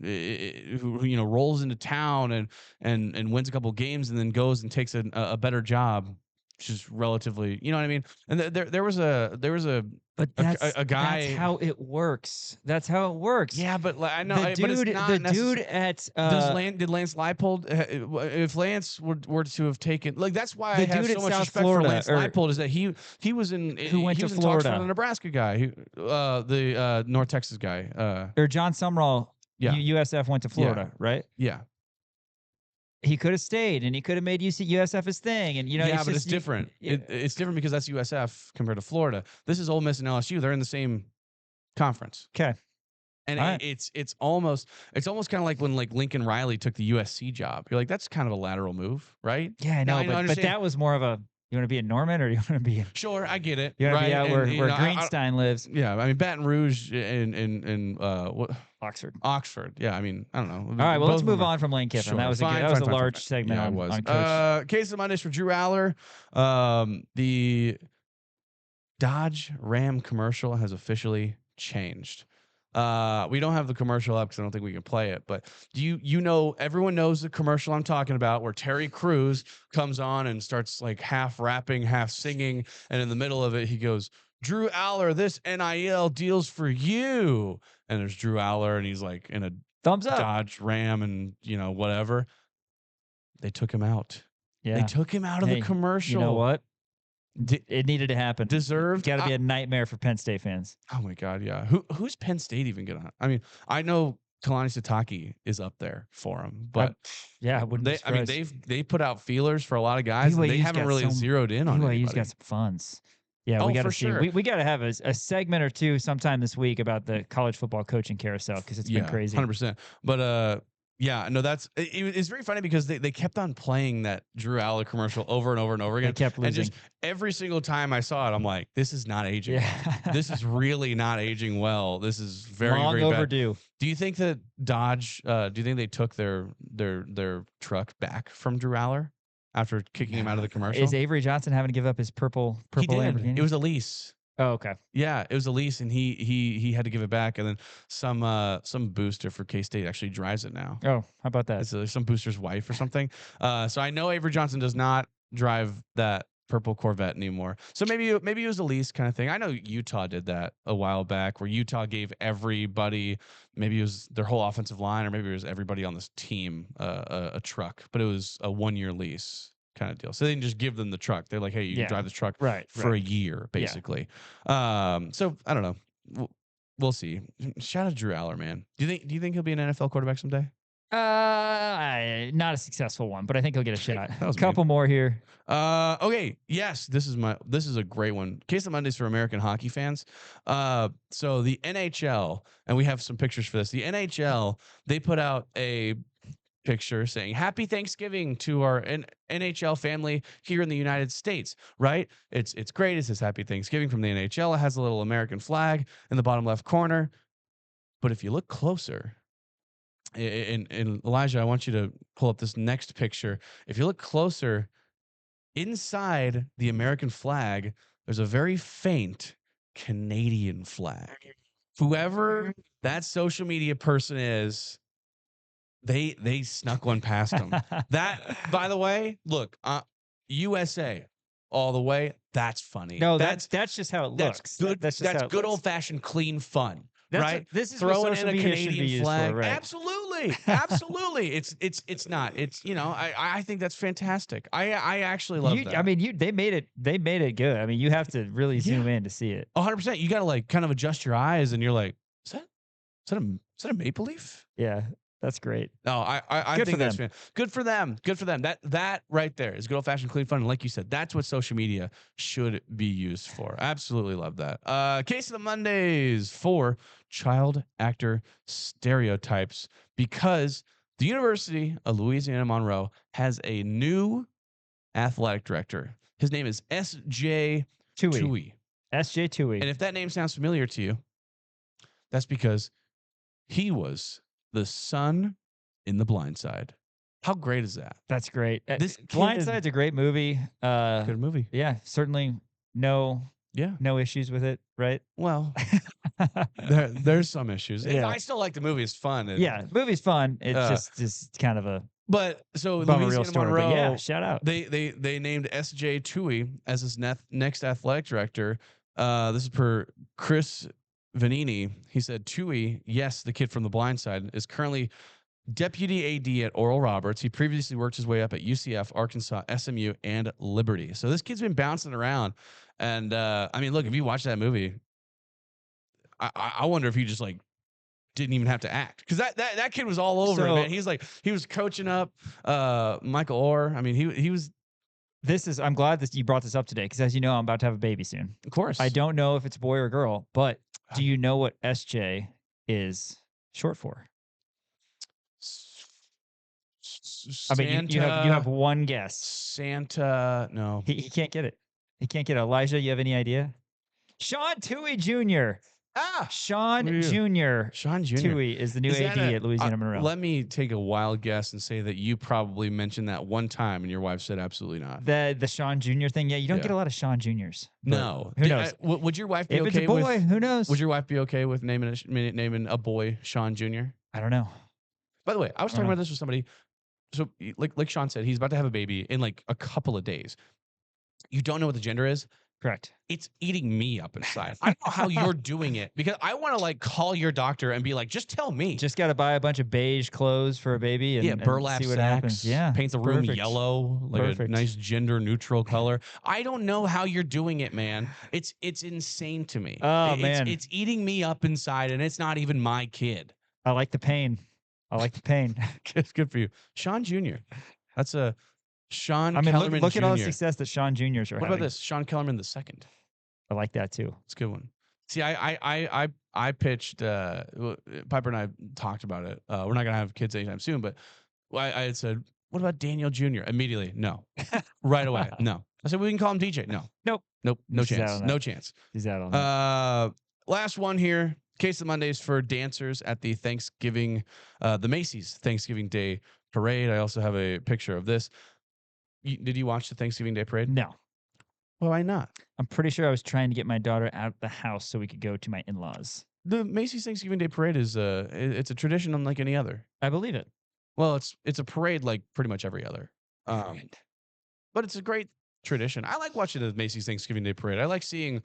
B: who rolls into town and wins a couple games and then goes and takes a better job, which is relatively, you know what I mean. And there was a
A: But
B: a guy.
A: that's how it works. That's how it works.
B: Yeah, but I know
A: The
B: but it's
A: dude,
B: not
A: the dude at
B: did Lance Leipold, if Lance were to have taken, like, that's why I
A: The
B: have
A: dude
B: so
A: at
B: much
A: South
B: respect
A: Florida,
B: for Lance
A: or-
B: Leipold, is that he was in
A: Who went
B: he
A: to
B: was in talks
A: Florida.
B: for the Nebraska guy, the North Texas guy.
A: or John Sumrall,
B: Yeah.
A: USF went to Florida, right?
B: Yeah,
A: He could have stayed and he could have made USF his thing. And
B: yeah, but
A: just-
B: it's different.
A: you-
B: It's different because that's USF compared to Florida. This is Ole Miss and LSU. They're in the same conference.
A: Okay.
B: And
A: All right.
B: it's almost kind of like when like Lincoln Riley took the USC job. You're like, that's kind of a lateral move, right?
A: Yeah, I
B: Now,
A: know, but
B: understand.
A: that was more of a, you want to be in Norman or you want to be in,
B: Sure, I get it.
A: you want
B: right?
A: to be out
B: And,
A: where
B: you know,
A: Greenstein lives?
B: Yeah, I mean Baton Rouge and what
A: Oxford.
B: Oxford. Yeah, I mean, I don't know.
A: All right, well, let's
B: Both of
A: move
B: them are-
A: on from Lane Kiffin.
B: Sure,
A: That was
B: fine,
A: a
B: fine, fine,
A: large
B: fine.
A: segment
B: Yeah,
A: on,
B: it was.
A: on Coach.
B: Case of Mondays for Drew Aller. The Dodge Ram commercial has officially changed. We don't have the commercial up because I don't think we can play it. But everyone knows the commercial I'm talking about, where Terry Crews comes on and starts like half rapping, half singing, and in the middle of it he goes, "Drew Aller, this NIL deal's for you." And there's Drew Aller, and he's like in a
A: Thumbs up.
B: Dodge Ram, and whatever. They took him out.
A: Yeah.
B: They took him out of
A: Hey,
B: the commercial.
A: You know what?
B: De-
A: It needed to happen.
B: deserved.
A: Got to be a nightmare for Penn State fans.
B: Oh my God, yeah. Who's Penn State even gonna? I mean, I know Kalani Sitake is up there for him, but
A: Yeah, I wouldn't be
B: I mean,
A: surprised.
B: they put out feelers for a lot of guys. And they
A: BYU's
B: haven't
A: got
B: really
A: some-
B: zeroed in on
A: BYU's
B: anybody.
A: got some funds. Yeah, we got to
B: for
A: see.
B: sure.
A: We got to have a segment or two sometime this week about the college football coaching carousel because it's been crazy.
B: 100%. But yeah, no, it's very funny because they kept on playing that Drew Aller commercial over and over and over again.
A: They kept losing.
B: And just every single time I saw it, I'm like, this is not aging
A: Yeah.
B: well. This is really not aging well. This is very,
A: Long
B: very
A: overdue.
B: bad. Do you think that Dodge, do you think they took their truck back from Drew Aller after kicking him out of the commercial?
A: Is Avery Johnson having to give up his purple
B: He did.
A: Lamborghini?
B: It was a lease.
A: Oh, okay.
B: Yeah, it was a lease, and he had to give it back, and then some booster for K-State actually drives it now.
A: Oh, how about that?
B: It's some booster's wife or something. So I know Avery Johnson does not drive that purple Corvette anymore. So maybe it was a lease kind of thing. I know Utah did that a while back, where Utah gave everybody, maybe it was their whole offensive line, or maybe it was everybody on this team a truck, but it was a 1-year lease kind of deal. So they didn't just give them the truck. They're like, hey, you can drive this truck for a year, basically. So I don't know. We'll see. Shout out to Drew Aller, man. Do you think he'll be an NFL quarterback someday?
A: Not a successful one, but I think he'll get a shot.
B: That was
A: A couple more here.
B: Okay. Yes, this is a great one. Case of Mondays for American hockey fans. So the NHL, and we have some pictures for this. The NHL, they put out a picture saying happy Thanksgiving to our NHL family here in the United States, right? It's great. It says happy Thanksgiving from the NHL. It has a little American flag in the bottom left corner. But if you look closer, and Elijah, I want you to pull up this next picture. If you look closer, inside the American flag, there's a very faint Canadian flag. Whoever that social media person is, they snuck one past them. That, by the way, look, USA all the way. That's funny.
A: No, that's just how it looks.
B: That's good old fashioned clean fun. Right?
A: This is
B: throwing
A: what social
B: in a
A: media should be
B: Canadian
A: used
B: flag.
A: for, right?
B: Absolutely. Absolutely. It's not. It's, I think that's fantastic. I actually love that.
A: I mean, they made it good. I mean, you have to really zoom in to see it.
B: 100%. You got to like kind of adjust your eyes, and you're like, is that a maple leaf?
A: Yeah. That's great.
B: No, I
A: Good
B: think
A: for
B: that's
A: them.
B: good for them. Good for them. That right there is good old fashioned clean fun. And like you said, that's what social media should be used for. Absolutely love that. Case of the Mondays for child actor stereotypes, because the University of Louisiana Monroe has a new athletic director. His name is S.J. Tui.
A: S.J. Tui.
B: And if that name sounds familiar to you, that's because he was the son in The Blind Side. How great is that?
A: That's great.
B: This
A: Blind
B: kid-
A: Side's a great movie.
B: Good movie.
A: Yeah, certainly no issues with it, right?
B: Well, there's some issues.
A: Yeah.
B: I still like the movie. It's fun.
A: Yeah, movie's fun. It's just kind of a
B: But so
A: bummer real
B: Louisiana
A: story.
B: Monroe,
A: But yeah, shout out.
B: They named S.J. Tui as his next athletic director. This is per Chris Vanini. He said Tui, yes, the kid from The Blind Side, is currently deputy AD at Oral Roberts. He previously worked his way up at UCF, Arkansas, SMU, and Liberty. So this kid's been bouncing around. And I mean, look, if you watch that movie, I wonder if he just like didn't even have to act, because that kid was all over it, man. He was coaching up Michael Orr. I mean, he was.
A: I'm glad that you brought this up today, because as you know, I'm about to have a baby soon.
B: Of course.
A: I don't know if it's a boy or girl, but do you know what SJ is short for? I mean, you have one guess.
B: Santa. No,
A: he can't get it. He can't get it. Elijah, you have any idea? Sean Tui Jr. Sean Jr.
B: Sean Jr.
A: Tui is the new AD at Louisiana Monroe.
B: Let me take a wild guess and say that you probably mentioned that one time, and your wife said absolutely not.
A: The Sean Jr. thing. Yeah, you don't get a lot of Sean Juniors.
B: No.
A: Who knows?
B: Would your wife be
A: if
B: okay
A: it's a boy,
B: with?
A: who knows?
B: Would your wife be okay with naming a boy Sean Jr.?
A: I don't know.
B: By the way, I was talking about this with somebody. So, like Sean said, he's about to have a baby in like a couple of days. You don't know what the gender is.
A: Correct.
B: It's eating me up inside. I don't know how you're doing it, because I want to like call your doctor and be like, just tell me.
A: Just got to buy a bunch of beige clothes for a baby and,
B: burlap
A: and see what
B: sacks,
A: happens. Yeah,
B: paint the room
A: perfect.
B: yellow, like
A: Perfect.
B: a nice gender neutral color. I don't know how you're doing it, man. It's insane to me.
A: Oh, man.
B: It's eating me up inside, and it's not even my kid.
A: I like the pain.
B: It's good for you, Sean Jr. That's a Sean.
A: I mean,
B: Kellerman
A: look at all the
B: Jr.
A: success that Sean Juniors are
B: What
A: having.
B: about this? Sean Kellerman II.
A: I like that too.
B: It's a good one. See, I pitched. Piper and I talked about it. We're not gonna have kids anytime soon, but I had said, "What about Daniel Jr.?" Immediately, no. Right away, no. I said, "We can call him DJ." No,
A: Nope.
B: no
A: He's out
B: chance,
A: on that.
B: no chance.
A: He's out on that.
B: Last one here. Case of Mondays for dancers at the the Macy's Thanksgiving Day Parade. I also have a picture of this. Did you watch the Thanksgiving Day Parade?
A: No.
B: Well, why not?
A: I'm pretty sure I was trying to get my daughter out of the house so we could go to my in-laws.
B: The Macy's Thanksgiving Day Parade is it's a tradition unlike any other.
A: I believe it.
B: Well, it's a parade like pretty much every other. But it's a great tradition. I like watching the Macy's Thanksgiving Day Parade. I like seeing,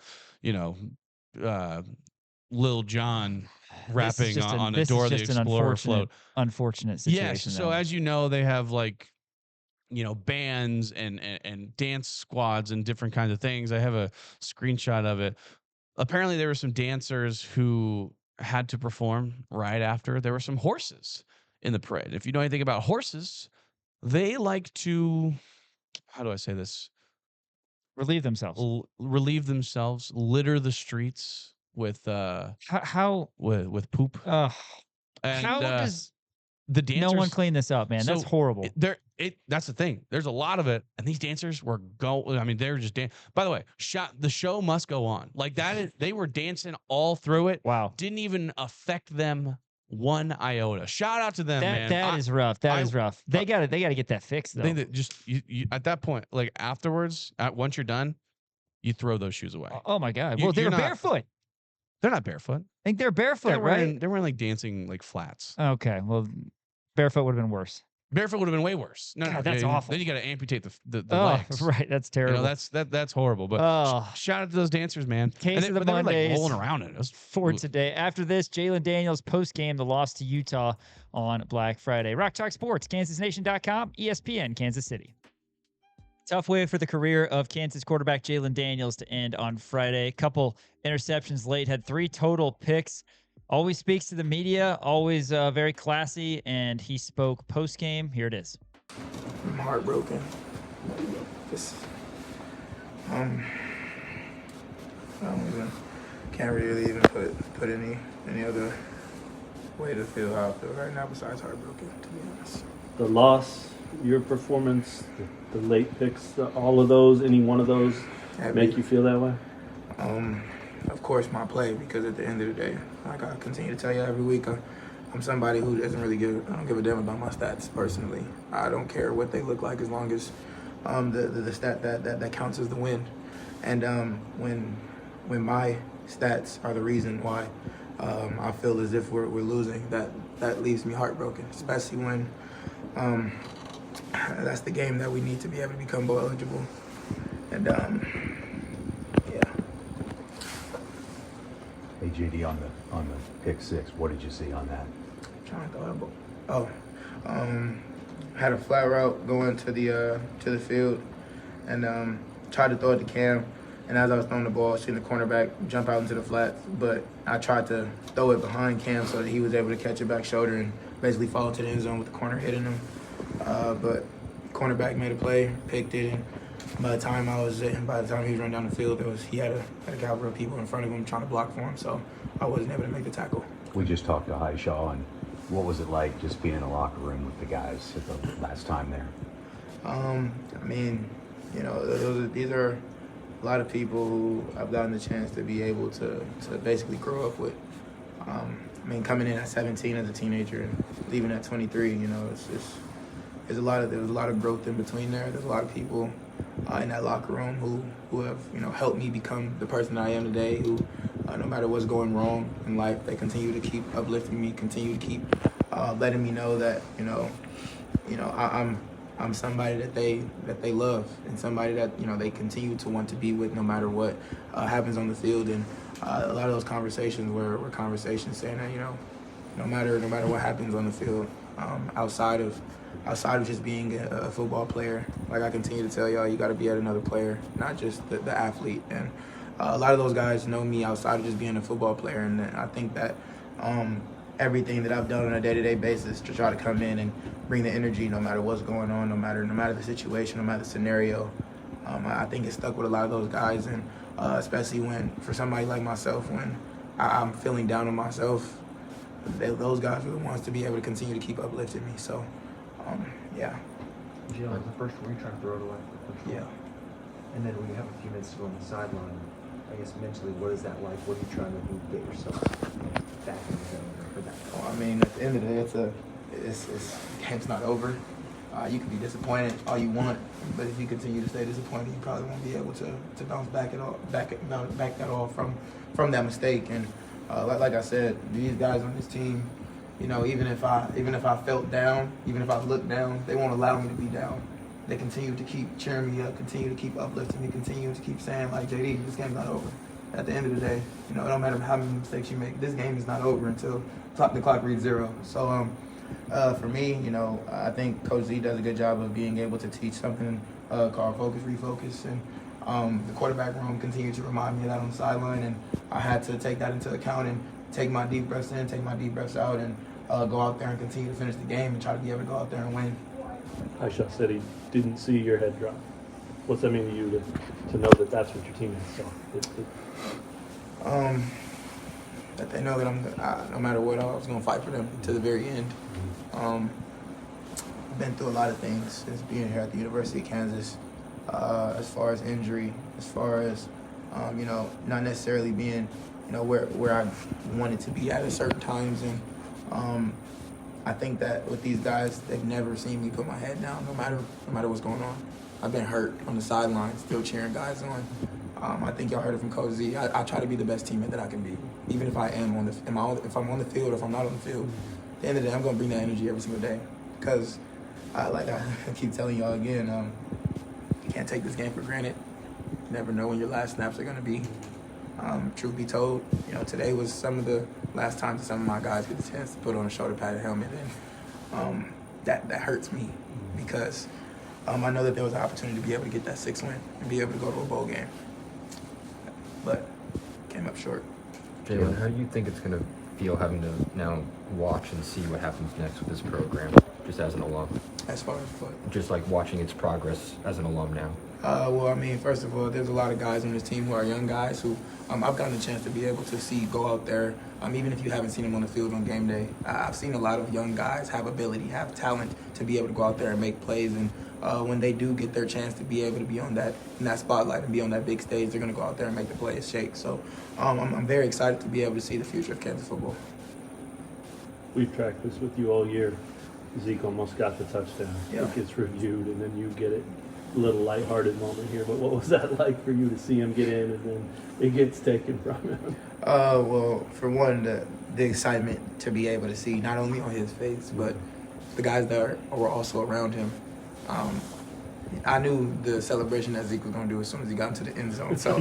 B: Lil Jon rapping on a Dora the Explorer float.
A: Unfortunate situation.
B: Yes. So as you know, they have bands and dance squads and different kinds of things. I have a screenshot of it. Apparently, there were some dancers who had to perform right after. There were some horses in the parade. If you know anything about horses, they like to, how do I say this?
A: Relieve themselves.
B: Litter the streets with with poop.
A: How
B: And
A: does
B: the dancers,
A: no one clean this up, man? That's horrible.
B: That's the thing. There's a lot of it, and these dancers were they're just dancing. By the way, the show must go on. Like that they were dancing all through it.
A: Wow.
B: Didn't even affect them one iota. Shout out to them, man.
A: That is rough. That is rough. They gotta get that fixed though.
B: I think that just you at that point, like afterwards, once you're done, you throw those shoes away.
A: Oh my God. Well, they were barefoot.
B: They're not barefoot.
A: I think they're barefoot, right?
B: They're wearing like dancing like flats.
A: Okay. Well, barefoot would have been worse.
B: Barefoot would have been way worse. No,
A: God, that's awful.
B: Then you got to amputate the legs.
A: Right. That's terrible.
B: That's horrible. But shout out to those dancers, man.
A: Case of the
B: they were
A: Mondays
B: like rolling around it.
A: For today. After this, Jalon Daniels post game, the loss to Utah on Black Friday. Rock Talk Sports, KansasNation.com, ESPN, Kansas City. Tough way for the career of Kansas quarterback Jalon Daniels to end on Friday. Couple interceptions late, had 3 total picks. Always speaks to the media, always very classy, and he spoke post-game. Here it is.
K: I'm heartbroken. Just, can't really even put any other way to feel how I feel right now besides heartbroken, to be honest.
F: The loss, your performance, the late picks, all of those, any one of those make you feel that way?
K: Of course, my play, because at the end of the day, like I continue to tell you every week, I'm somebody who doesn't really I don't give a damn about my stats personally. I don't care what they look like as long as the stat that counts as the win. And when my stats are the reason why I feel as if we're losing, that leaves me heartbroken, especially when that's the game that we need to be able to become bowl eligible. And yeah.
L: Hey JD, on the pick 6, what did you see on that?
K: Trying to go had a flat route going to the field, and tried to throw it to Cam. And as I was throwing the ball, seeing the cornerback jump out into the flats, but I tried to throw it behind Cam so that he was able to catch it back shoulder and basically fall into the end zone with the corner hitting him. But cornerback made a play, picked it, and by the time he was running down the field, he had a caliber of people in front of him trying to block for him, so I wasn't able to make the tackle.
L: We just talked to Highshaw, and what was it like just being in the locker room with the guys at the last time there?
K: I mean, these are a lot of people who I've gotten the chance to be able to basically grow up with. I mean, coming in at 17 as a teenager and leaving at 23, there's a lot of growth in between there. There's a lot of people in that locker room who have helped me become the person that I am today. Who, no matter what's going wrong in life, they continue to keep uplifting me, continue to keep letting me know that I'm somebody that they love, and somebody that they continue to want to be with no matter what happens on the field. And a lot of those conversations were conversations saying that no matter what happens on the field, outside of just being a football player, like I continue to tell y'all, you got to be another player, not just the athlete. And a lot of those guys know me outside of just being a football player, and I think that everything that I've done on a day-to-day basis to try to come in and bring the energy, no matter what's going on, no matter the situation, no matter the scenario, I think it stuck with a lot of those guys. And especially when, for somebody like myself, when I'm feeling down on myself, those guys are the ones to be able to continue to keep uplifting me. So, yeah.
C: Jalon, the first one, you're trying to throw it away.
K: Yeah.
C: And then when you have a few minutes to go on the sideline, I guess mentally, what is that like? What are you trying to do to get yourself back in the zone for that?
K: Well, I mean, at the end of the day, game's not over. You can be disappointed all you want, but if you continue to stay disappointed, you probably won't be able to bounce back at all from that mistake. And like I said, these guys on this team, you know, even if I felt down, even if I looked down, they won't allow me to be down. They continue to keep cheering me up, continue to keep uplifting me, continue to keep saying, like, JD, this game's not over. At the end of the day, you know, it don't matter how many mistakes you make. This game is not over until the clock reads 0. So for me, you know, I think Coach Z does a good job of being able to teach something called focus, refocus, and the quarterback room continued to remind me of that on the sideline, and I had to take that into account and take my deep breaths in, take my deep breaths out, and go out there and continue to finish the game and try to be able to go out there and win.
F: Aisha said he didn't see your head drop. What's that mean to you to know that that's what your teammates saw?
K: That they know that no matter what, I was going to fight for them to the very end. I've been through a lot of things since being here at the University of Kansas, as far as injury, as far as, you know, not necessarily being, you know, where I wanted to be at certain times. And I think that with these guys, they've never seen me put my head down, no matter what's going on. I've been hurt on the sidelines, still cheering guys on. I think y'all heard it from Coach Z. I try to be the best teammate that I can be, even if I am if I'm on the field or if I'm not on the field. At the end of the day, I'm going to bring that energy every single day, because like I keep telling y'all again, you can't take this game for granted. You never know when your last snaps are going to be. Truth be told, you know, today was some of the last times that some of my guys get the chance to put on a shoulder padded helmet, and that hurts me, because I know that there was an opportunity to be able to get that 6th win and be able to go to a bowl game, but came up short.
E: Jalon, how do you think it's going to feel having to now watch and see what happens next with this program, just as an alum?
K: As far as what?
E: Just like watching its progress as an alum now.
K: Well, I mean, first of all, there's a lot of guys on this team who are young guys who I've gotten a chance to be able to see go out there. Even if you haven't seen them on the field on game day, I've seen a lot of young guys have ability, have talent to be able to go out there and make plays. And when they do get their chance to be able to be in that spotlight and be on that big stage, they're going to go out there and make the plays shake. So I'm very excited to be able to see the future of Kansas football.
F: We've tracked this with you all year. Zeke almost got the touchdown.
K: Yeah.
F: It gets reviewed, and then you get it. A little lighthearted moment here, but what was that like for you to see him get in and then it gets taken from him?
K: Well, for one, the excitement to be able to see not only on his face, but the guys that were also around him. I knew the celebration that Zeke was going to do as soon as he got into the end zone, so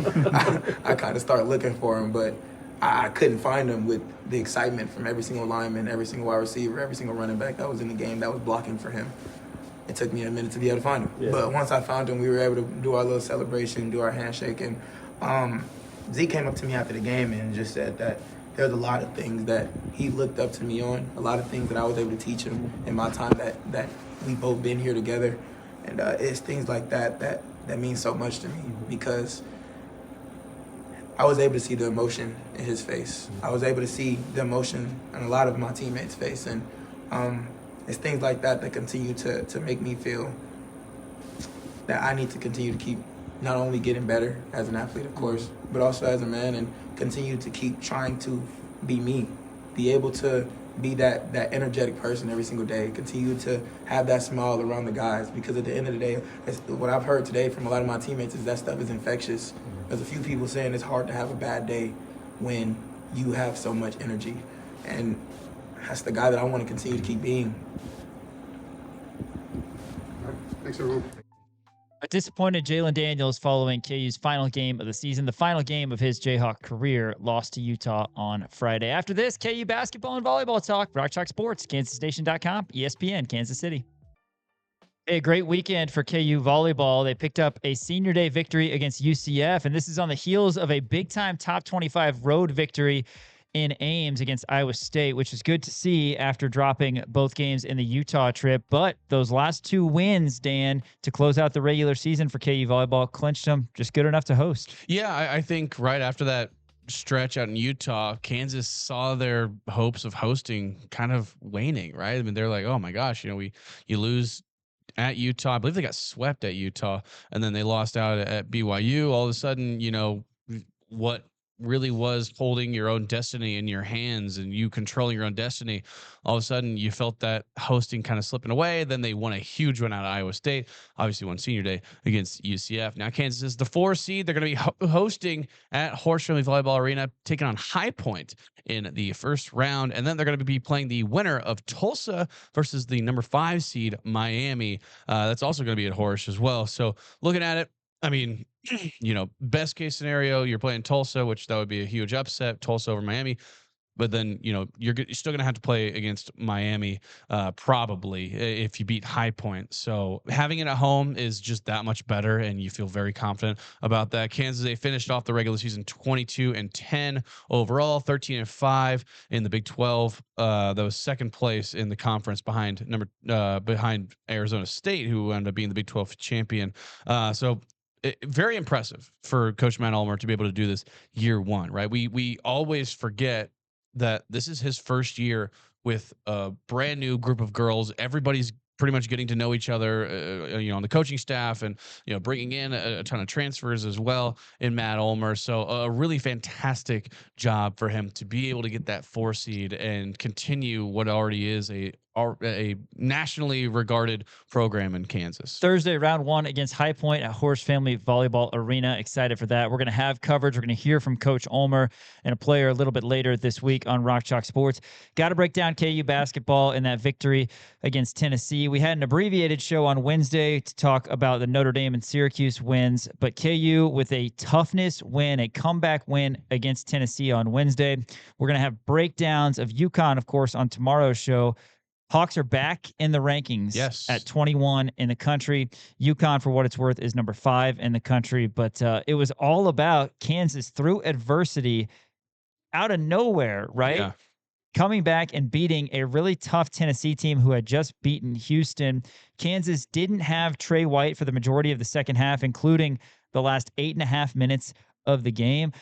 K: I kind of started looking for him, but I couldn't find him with the excitement from every single lineman, every single wide receiver, every single running back that was in the game that was blocking for him. It took me a minute to be able to find him. Yeah. But once I found him, we were able to do our little celebration, do our handshake. And Zeke came up to me after the game and just said that there's a lot of things that he looked up to me on, a lot of things that I was able to teach him in my time that we both been here together. And it's things like that means so much to me, because I was able to see the emotion in his face. I was able to see the emotion in a lot of my teammates' face. And it's things like that continue to make me feel that I need to continue to keep not only getting better as an athlete, of course, but also as a man, and continue to keep trying to be me, be able to be that energetic person every single day, continue to have that smile around the guys, because at the end of the day, what I've heard today from a lot of my teammates is that stuff is infectious. There's a few people saying it's hard to have a bad day when you have so much energy, and that's the guy that I want to continue to keep being.
M: Thanks, everyone.
A: A disappointed Jalon Daniels following KU's final game of the season, the final game of his Jayhawk career, lost to Utah on Friday. After this, KU basketball and volleyball talk, Rock Chalk Sports, KansasStation.com, ESPN, Kansas City. A great weekend for KU volleyball. They picked up a senior day victory against UCF, and this is on the heels of a big-time top 25 road victory in Ames against Iowa State, which is good to see after dropping both games in the Utah trip. But those last 2 wins, Dan, to close out the regular season for KU volleyball, clinched them, just good enough to host.
B: Yeah, I think right after that stretch out in Utah, Kansas saw their hopes of hosting kind of waning, right? I mean, they're like, oh my gosh, you lose at Utah. I believe they got swept at Utah, and then they lost out at BYU. All of a sudden, what really was holding your own destiny in your hands and you controlling your own destiny, all of a sudden you felt that hosting kind of slipping away. Then they won a huge one out of Iowa State, obviously won senior day against UCF. Now Kansas is the 4 seed. They're going to be hosting at Horse Family Volleyball Arena, taking on High Point in the first round. And then they're going to be playing the winner of Tulsa versus the number 5 seed Miami. That's also going to be at Horse as well. So looking at it, I mean, best case scenario, you're playing Tulsa, which that would be a huge upset, Tulsa over Miami. But then, you're still going to have to play against Miami, probably, if you beat High Point. So having it at home is just that much better, and you feel very confident about that. Kansas, they finished off the regular season 22-10 overall, 13-5 in the Big 12. That was second place in the conference behind Arizona State, who ended up being the Big 12 champion. Very impressive for Coach Matt Ulmer to be able to do this year one, right? We always forget that this is his first year with a brand new group of girls. Everybody's pretty much getting to know each other, on the coaching staff, and bringing in a ton of transfers as well in Matt Ulmer. So a really fantastic job for him to be able to get that 4 seed and continue what already is a nationally regarded program in Kansas.
A: Thursday, round 1 against High Point at Horse Family Volleyball Arena. Excited for that. We're going to have coverage. We're going to hear from Coach Ulmer and a player a little bit later this week on Rock Chalk Sports. Got to break down KU basketball in that victory against Tennessee. We had an abbreviated show on Wednesday to talk about the Notre Dame and Syracuse wins, but KU with a toughness win, a comeback win against Tennessee on Wednesday. We're going to have breakdowns of UConn, of course, on tomorrow's show. Hawks are back in the rankings at 21 in the country. UConn, for what it's worth, is number 5 in the country. But it was all about Kansas through adversity out of nowhere, right?
B: Yeah.
A: Coming back and beating a really tough Tennessee team who had just beaten Houston. Kansas didn't have Trey White for the majority of the second half, including the last 8.5 minutes of the game.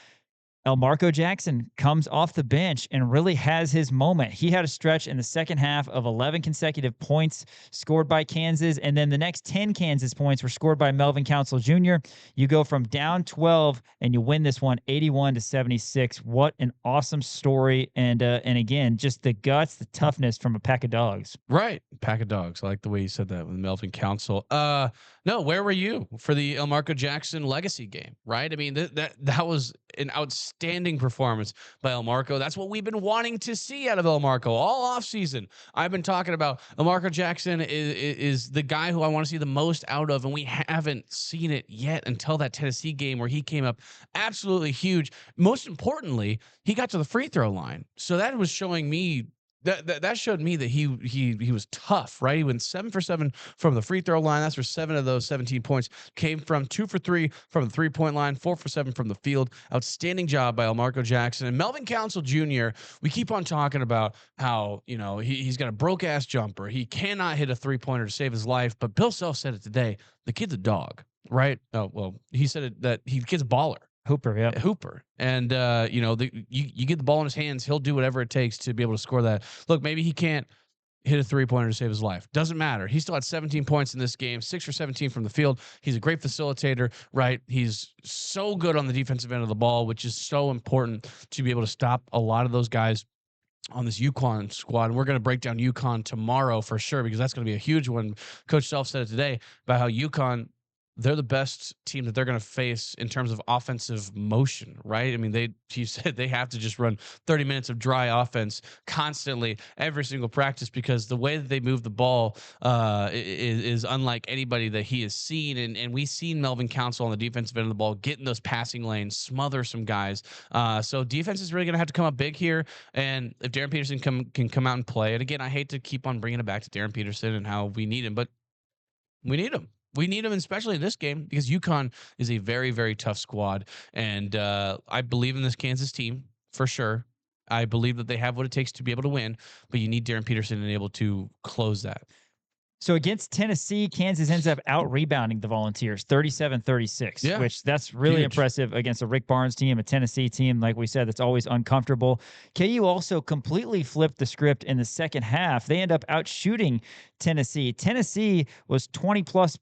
A: Elmarko Jackson comes off the bench and really has his moment. He had a stretch in the second half of 11 consecutive points scored by Kansas, and then the next 10 Kansas points were scored by Melvin Council Jr. You go from down 12 and you win this one 81-76. What an awesome story, and again, just the guts, the toughness from a pack of dogs.
B: Right, pack of dogs. I like the way you said that with Melvin Council. No, where were you for the Elmarko Jackson legacy game? Right, I mean that was an outstanding performance by Elmarko. That's what we've been wanting to see out of Elmarko all offseason. I've been talking about Elmarko Jackson is the guy who I want to see the most out of, and we haven't seen it yet until that Tennessee game where he came up absolutely huge. Most importantly, he got to the free throw line. So that was showing me that showed me that he was tough, right? He went 7 for 7 from the free throw line. That's where 7 of those 17 points came from. 2 for 3 from the 3-point line, 4 for 7 from the field. Outstanding job by Elmarko Jackson. And Melvin Council Jr., we keep on talking about how, he's got a broke-ass jumper. He cannot hit a 3-pointer to save his life. But Bill Self said it today. The kid's a dog, right? Oh, well, he said it that the kid's a baller.
A: Hooper, yeah.
B: Hooper. And, you get the ball in his hands, he'll do whatever it takes to be able to score that. Look, maybe he can't hit a 3-pointer to save his life. Doesn't matter. He still had 17 points in this game, 6 for 17 from the field. He's a great facilitator, right? He's so good on the defensive end of the ball, which is so important to be able to stop a lot of those guys on this UConn squad. And we're going to break down UConn tomorrow for sure, because that's going to be a huge one. Coach Self said it today about how UConn, they're the best team that they're going to face in terms of offensive motion, right? I mean, he said they have to just run 30 minutes of dry offense constantly every single practice, because the way that they move the ball is unlike anybody that he has seen. And we've seen Melvin Council on the defensive end of the ball get in those passing lanes, smother some guys. So defense is really going to have to come up big here. And if Darren Peterson can come out and play, and again, I hate to keep on bringing it back to Darren Peterson and how we need him, but we need him. We need him, especially in this game, because UConn is a very, very tough squad. And I believe in this Kansas team for sure. I believe that they have what it takes to be able to win, but you need Darren Peterson and able to close that.
A: So against Tennessee, Kansas ends up out-rebounding the Volunteers 37-36,
B: Yeah,
A: which that's really
B: huge.
A: impressive against a Rick Barnes team, a Tennessee team, like we said, that's always uncomfortable. KU also completely flipped the script in the second half. They end up out-shooting Tennessee. Tennessee was 20-plus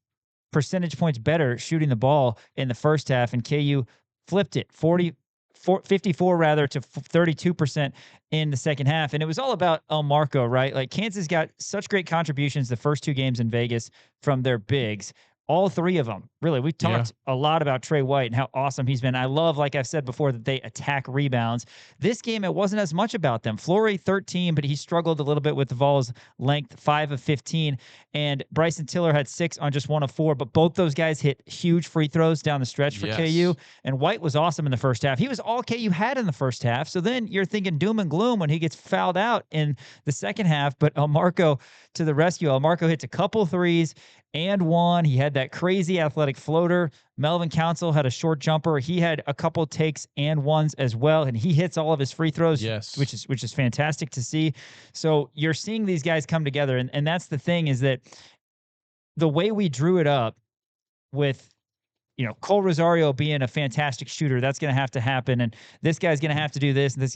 A: percentage points better shooting the ball in the first half, and KU flipped it 54 rather to 32% in the second half. And it was all about El Marco, right? Like Kansas got such great contributions the first 2 games in Vegas from their bigs. All 3 of them, really. We talked a lot about Trey White and how awesome he's been. I love, like I've said before, that they attack rebounds. This game, it wasn't as much about them. Flory, 13, but he struggled a little bit with the Vols' length, 5 of 15. And Bryson Tiller had 6 on just 1 of 4. But both those guys hit huge free throws down the stretch for KU. And White was awesome in the first half. He was all KU had in the first half. So then you're thinking doom and gloom when he gets fouled out in the second half. But El Marco to the rescue. El Marco hits a couple threes and 1. He had that crazy athletic floater. Melvin Council had a short jumper. He had a couple takes and 1s as well, and he hits all of his free throws, which is fantastic to see. So you're seeing these guys come together, and that's the thing, is that the way we drew it up with, you know, Cole Rosario being a fantastic shooter, that's going to happen, and this guy's going to have to do this, and this.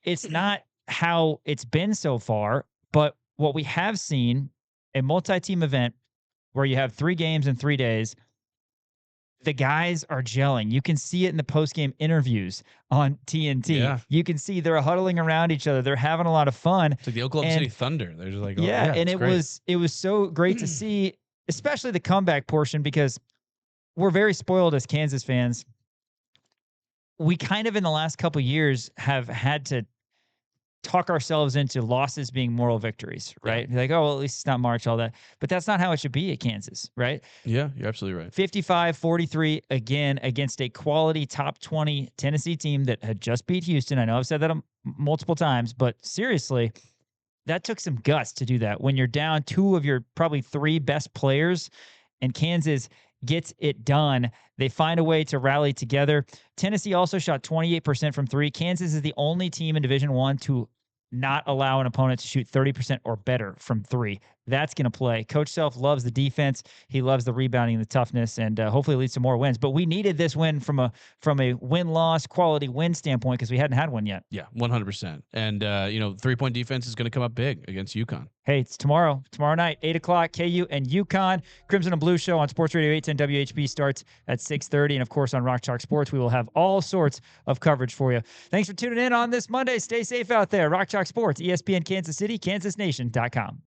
A: It's not how it's been so far, but what we have seen, a multi-team event where you have 3 games in 3 days, the guys are gelling. You can see it in the post-game interviews on TNT.
B: Yeah.
A: You can see they're huddling around each other. They're having a lot of fun.
B: It's like the Oklahoma City Thunder. They're just like,
A: and it was so great to see, especially the comeback portion, because we're very spoiled as Kansas fans. We kind of in the last couple of years have had to talk ourselves into losses being moral victories, right? Like, oh, well, at least it's not March, all that. But that's not how it should be at Kansas, right?
B: Yeah, you're absolutely right.
A: 55-43 again against a quality top 20 Tennessee team that had just beat Houston. I know I've said that multiple times, but seriously, that took some guts to do that. When you're down 2 of your probably 3 best players and Kansas gets it done, they find a way to rally together. Tennessee also shot 28% from 3. Kansas is the only team in Division I to not allow an opponent to shoot 30% or better from 3. That's going to play. Coach Self loves the defense. He loves the rebounding and the toughness, and hopefully leads to more wins. But we needed this win from a win-loss quality win standpoint because we hadn't had one yet.
B: Yeah, 100%. And, 3-point defense is going to come up big against UConn.
A: Hey, it's tomorrow night, 8 o'clock, KU and UConn. Crimson and Blue Show on Sports Radio 810 WHB starts at 6:30. And, of course, on Rock Chalk Sports, we will have all sorts of coverage for you. Thanks for tuning in on this Monday. Stay safe out there. Rock Chalk Sports, ESPN Kansas City, KansasNation.com.